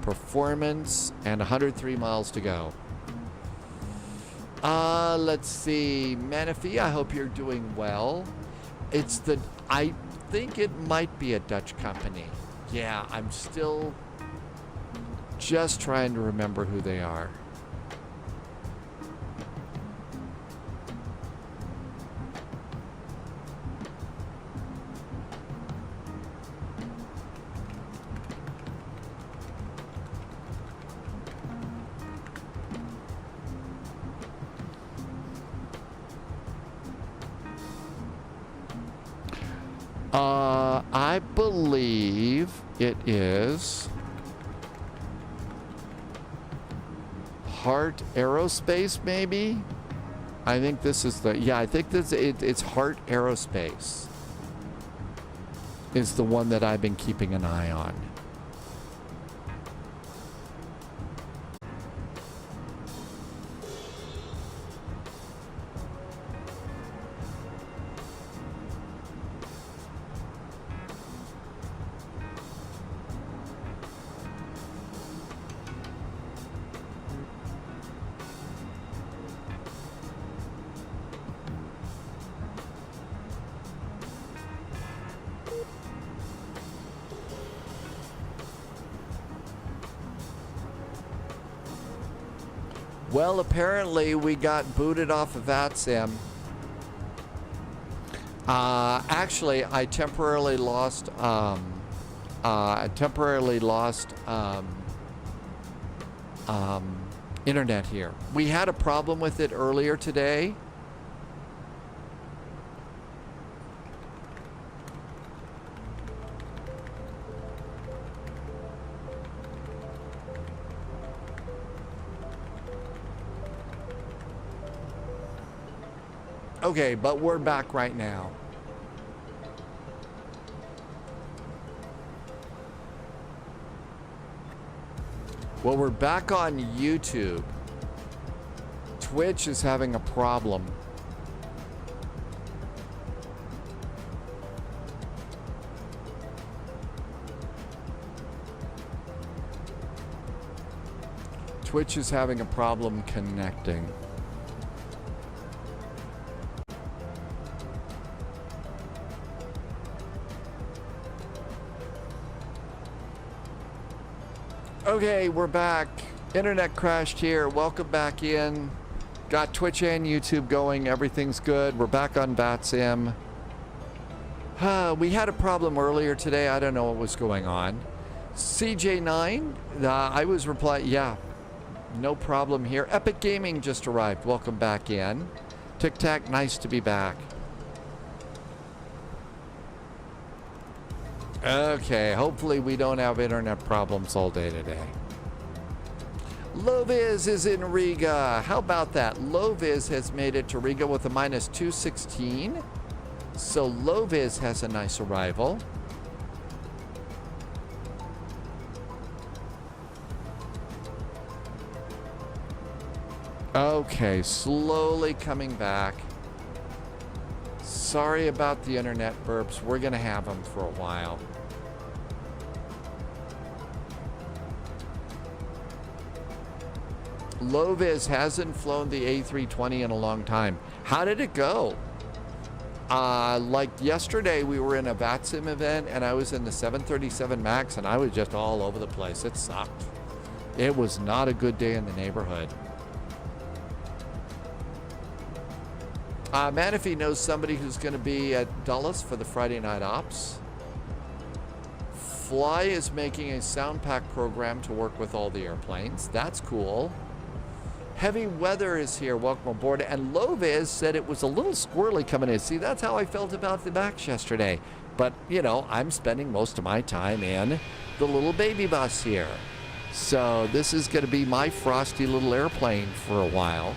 Performance and 103 miles to go. Let's see. Manaphy, I hope you're doing well. I think it might be a Dutch company. Yeah, I'm still just trying to remember who they are. I believe it is Heart Aerospace, maybe? I think this is the, yeah, I think this, it's Heart Aerospace is the one that I've been keeping an eye on. Well, apparently we got booted off of VATSIM. Actually, I temporarily lost internet here. We had a problem with it earlier today. Okay, but we're back right now. Well, we're back on YouTube. Twitch is having a problem. Twitch is having a problem connecting. Okay, we're back. Internet crashed here. Welcome back in. Got Twitch and YouTube going. Everything's good. We're back on VATSIM. We had a problem earlier today. I don't know what was going on. CJ9, I was replying, yeah, no problem here. Epic Gaming just arrived. Welcome back in. Tic Tac, nice to be back. Okay, hopefully we don't have internet problems all day today. Loviz is in Riga. How about that? Loviz has made it to Riga with a minus 216. So Loviz has a nice arrival. Okay, slowly coming back. Sorry about the internet burps. We're going to have them for a while. Loviz hasn't flown the A320 in a long time. How did it go? Like yesterday, we were in a VATSIM event, and I was in the 737 MAX, and I was just all over the place. It sucked. It was not a good day in the neighborhood. Manifee knows somebody who's going to be at Dulles for the Friday Night Ops. Fly is making a sound pack program to work with all the airplanes. That's cool. Heavy Weather is here. Welcome aboard. And Loviz said it was a little squirrely coming in. See, that's how I felt about the MAX yesterday. But, you know, I'm spending most of my time in the little baby bus here. So this is going to be my frosty little airplane for a while.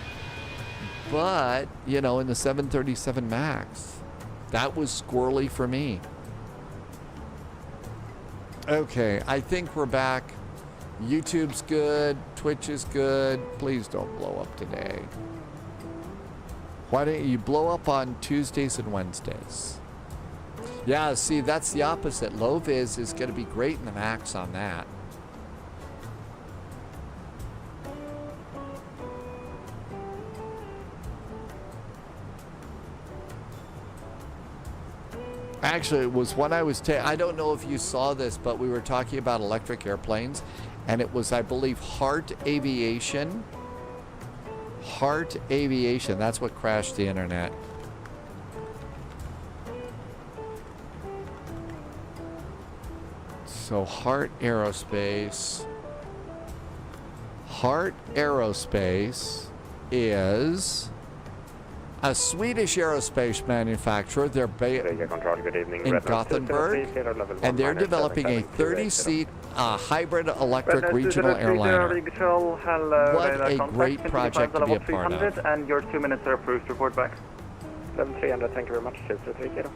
But, you know, in the 737 MAX, that was squirrely for me. Okay, I think we're back. YouTube's good. Twitch is good. Please don't blow up today. Why don't you blow up on Tuesdays and Wednesdays? Yeah, see, that's the opposite. Loviz is going to be great in the MAX on that. Actually, it was when I was, I don't know if you saw this, but we were talking about electric airplanes, and it was, I believe, Heart Aviation. Heart Aviation, that's what crashed the internet. So Heart Aerospace. Heart Aerospace is a Swedish aerospace manufacturer. They're good evening. in Gothenburg, and they're developing a 30-seat hybrid electric regional airliner. What a great project to be a part of. And your 2 minutes are approved. Report back. 7300, thank you very much. 2330.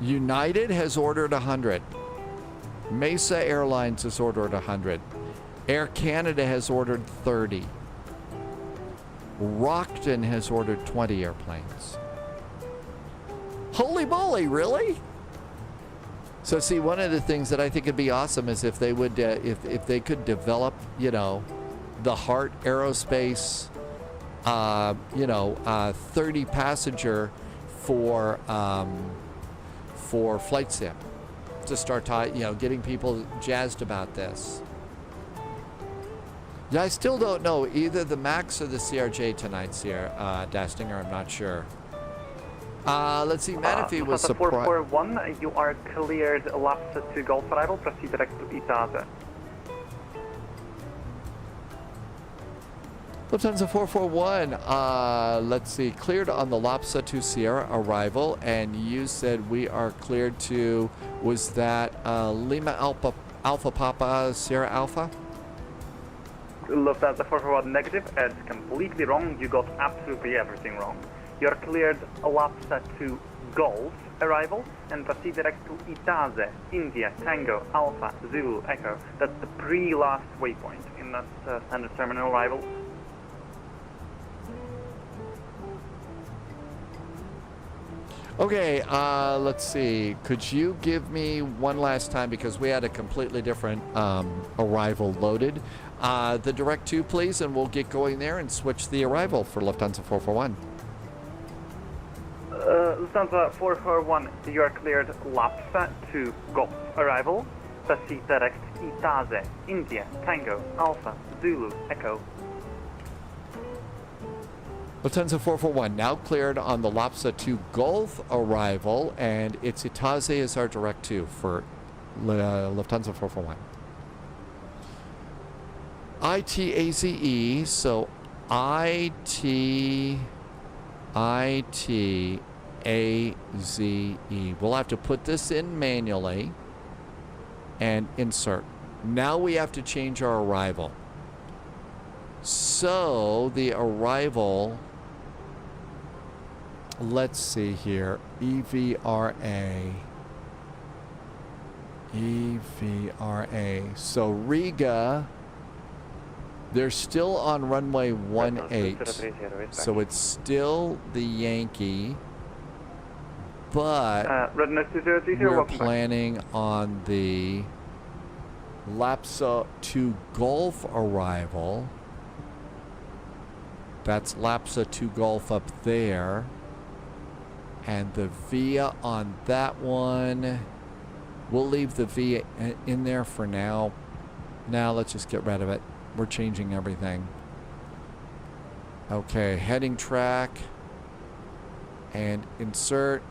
United has ordered 100. Mesa Airlines has ordered 100. Air Canada has ordered 30. Rockton has ordered 20 airplanes. Holy moly, really? So see, one of the things that I think would be awesome is if they would, if they could develop, you know, the Heart Aerospace, 30 passenger for flight sim, to start, getting people jazzed about this. Yeah, I still don't know either the Max or the CRJ tonight, Dastinger. I'm not sure. Let's see. Menifee was surprised. 441, you are cleared laps to Golf arrival. Proceed direct to EDDV. Lufthansa 441, let's see, cleared on the Lapsa to Sierra arrival, and you said we are cleared to, was that Lima Alpha Papa Sierra Alpha? Lufthansa 441 negative, it's completely wrong, you got absolutely everything wrong. You're cleared Lapsa to Golf arrival, and proceed direct to EDDV, India, Tango, Alpha, Zulu, Echo. That's the pre-last waypoint in that standard terminal arrival. Okay, let's see. Could you give me one last time, because we had a completely different arrival loaded. The direct to, please, and we'll get going there and switch the arrival for Lufthansa 441. Lufthansa 441, you are cleared Lapsa to Golf arrival. Proceed direct EDDV, India, Tango, Alpha, Zulu, Echo. Lufthansa 441 now cleared on the Lapsa to Golf arrival, and it's Itaze is our direct to for Lufthansa 441. ITAZE, so ITAZE. We'll have to put this in manually and insert. Now we have to change our arrival. So the arrival, let's see here, EVRA. So Riga, they're still on runway 18, so it's still the Yankee, but we're planning on the Lapsa to Golf arrival. That's Lapsa to Golf up there. And the VIA on that one, we'll leave the VIA in there for now. Now let's just get rid of it. We're changing everything. Okay, heading track. And insert.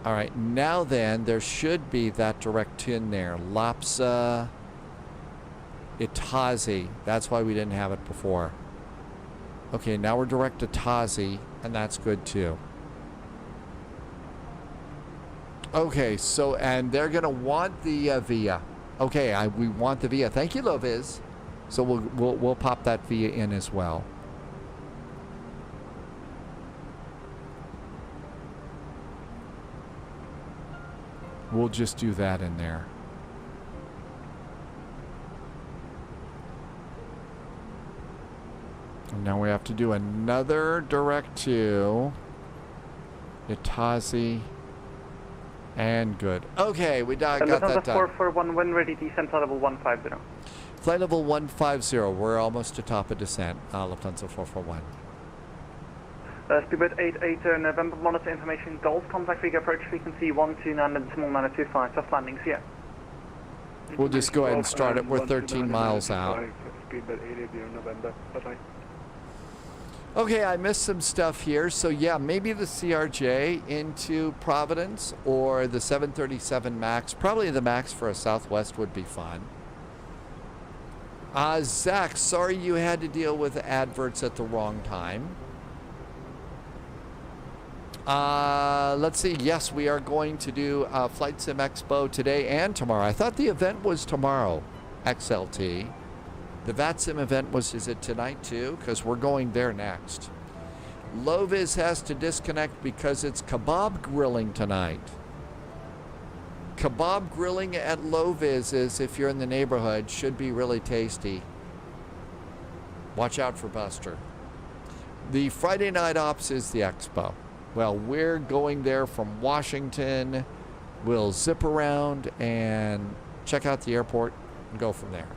All right, now then, there should be that direct in there. Lapsa Itaze. That's why we didn't have it before. Okay, now we're direct to Tazi, and that's good too. Okay, so, and they're gonna want the VIA. Okay, we want the VIA. Thank you, Loviz. So we'll pop that VIA in as well. We'll just do that in there. And now we have to do another direct to Itazi, and good. Okay, we got that done. 441 when ready, descent flight level 150. Flight level 150. We're almost to top of descent. Lufthansa 441. Speedbird 88 November, monitor information, Golf, contact Riga, approach frequency 129.925, soft landings here. We'll just go ahead and start it. We're 13 miles out. Speedbird 88 November, bye-bye. Okay, I missed some stuff here. So yeah, maybe the CRJ into Providence or the 737 MAX. Probably the MAX for a Southwest would be fun. Zach, sorry you had to deal with adverts at the wrong time. Let's see. Yes, we are going to do Flight Sim Expo today and tomorrow. I thought the event was tomorrow, XLT. The VATSIM event is it tonight too? Because we're going there next. Loviz has to disconnect because it's kebab grilling tonight. Kebab grilling at Loviz is, if you're in the neighborhood, should be really tasty. Watch out for Buster. The Friday night ops is the expo. Well, we're going there from Washington. We'll zip around and check out the airport and go from there.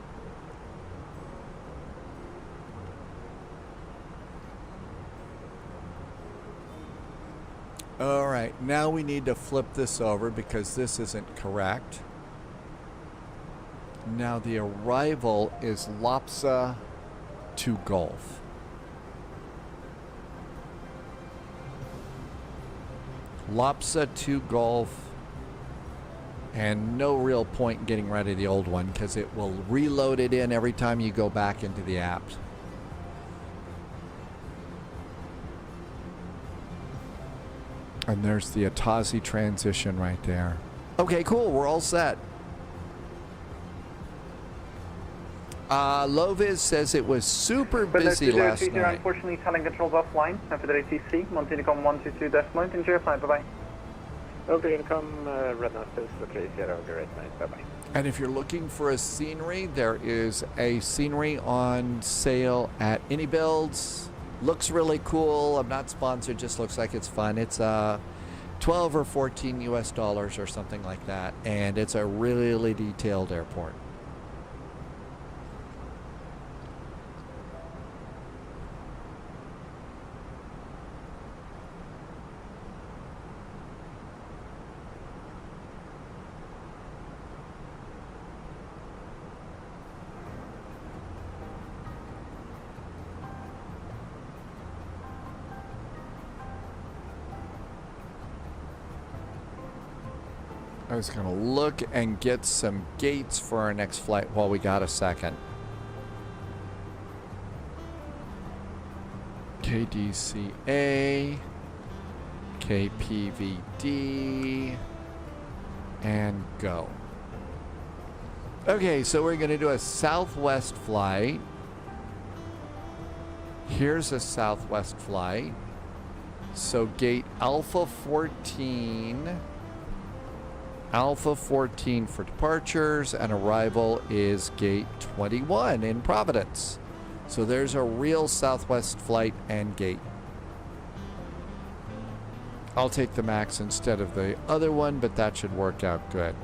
All right, now we need to flip this over because this isn't correct. Now the arrival is Lopsa to Gulf. Lopsa to Gulf, and no real point getting rid of the old one because it will reload it in every time you go back into the apps. And there's the Atazi transition right there. Okay, cool. We're all set. Loviz says it was super busy last night. Unfortunately, telling controls offline. For the ATC, Montenegro 122 decimal, enjoy your flight. Bye bye. Over income, red notice, 30, great night. Bye bye. And if you're looking for a scenery, there is a scenery on sale at iniBuilds. Looks really cool. I'm not sponsored, just looks like it's fun. It's 12 or 14 US dollars or something like that. And it's a really detailed airport. I was going to look and get some gates for our next flight while we got a second. KDCA, KPVD, and go. Okay, so we're going to do a Southwest flight. Here's a Southwest flight. So gate Alpha 14. Alpha 14 for departures, and arrival is gate 21 in Providence. So there's a real Southwest flight and gate. I'll take the MAX instead of the other one, but that should work out good.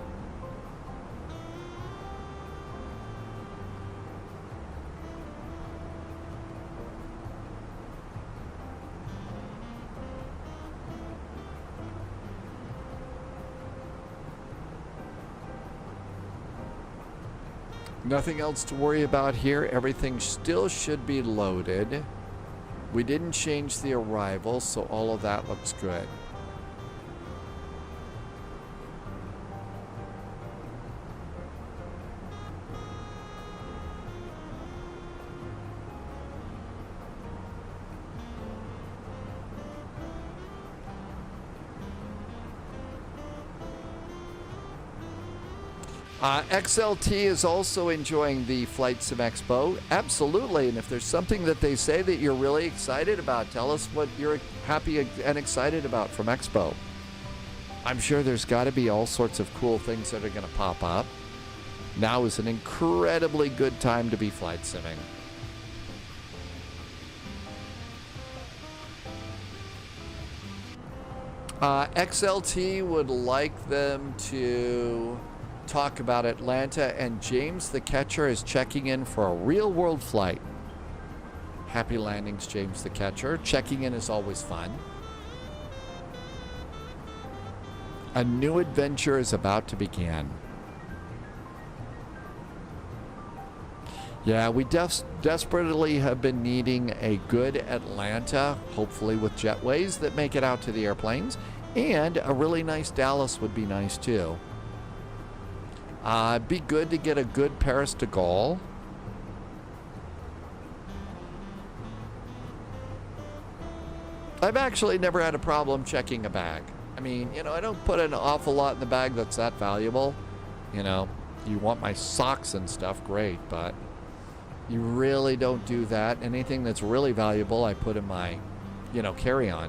Nothing else to worry about here. Everything still should be loaded. We didn't change the arrival, so all of that looks good. XLT is also enjoying the Flight Sim Expo. Absolutely. And if there's something that they say that you're really excited about, tell us what you're happy and excited about from Expo. I'm sure there's got to be all sorts of cool things that are going to pop up. Now is an incredibly good time to be flight simming. XLT would like them to talk about Atlanta, and James the Catcher is checking in for a real-world flight. Happy landings, James the Catcher. Checking in is always fun. A new adventure is about to begin. Yeah, we desperately have been needing a good Atlanta, hopefully with jetways that make it out to the airplanes, and a really nice Dallas would be nice too. It'd be good to get a good Paris de Gaulle. I've actually never had a problem checking a bag. I mean, you know, I don't put an awful lot in the bag that's that valuable. You know, you want my socks and stuff, great, but you really don't do that. Anything that's really valuable, I put in my, you know, carry-on.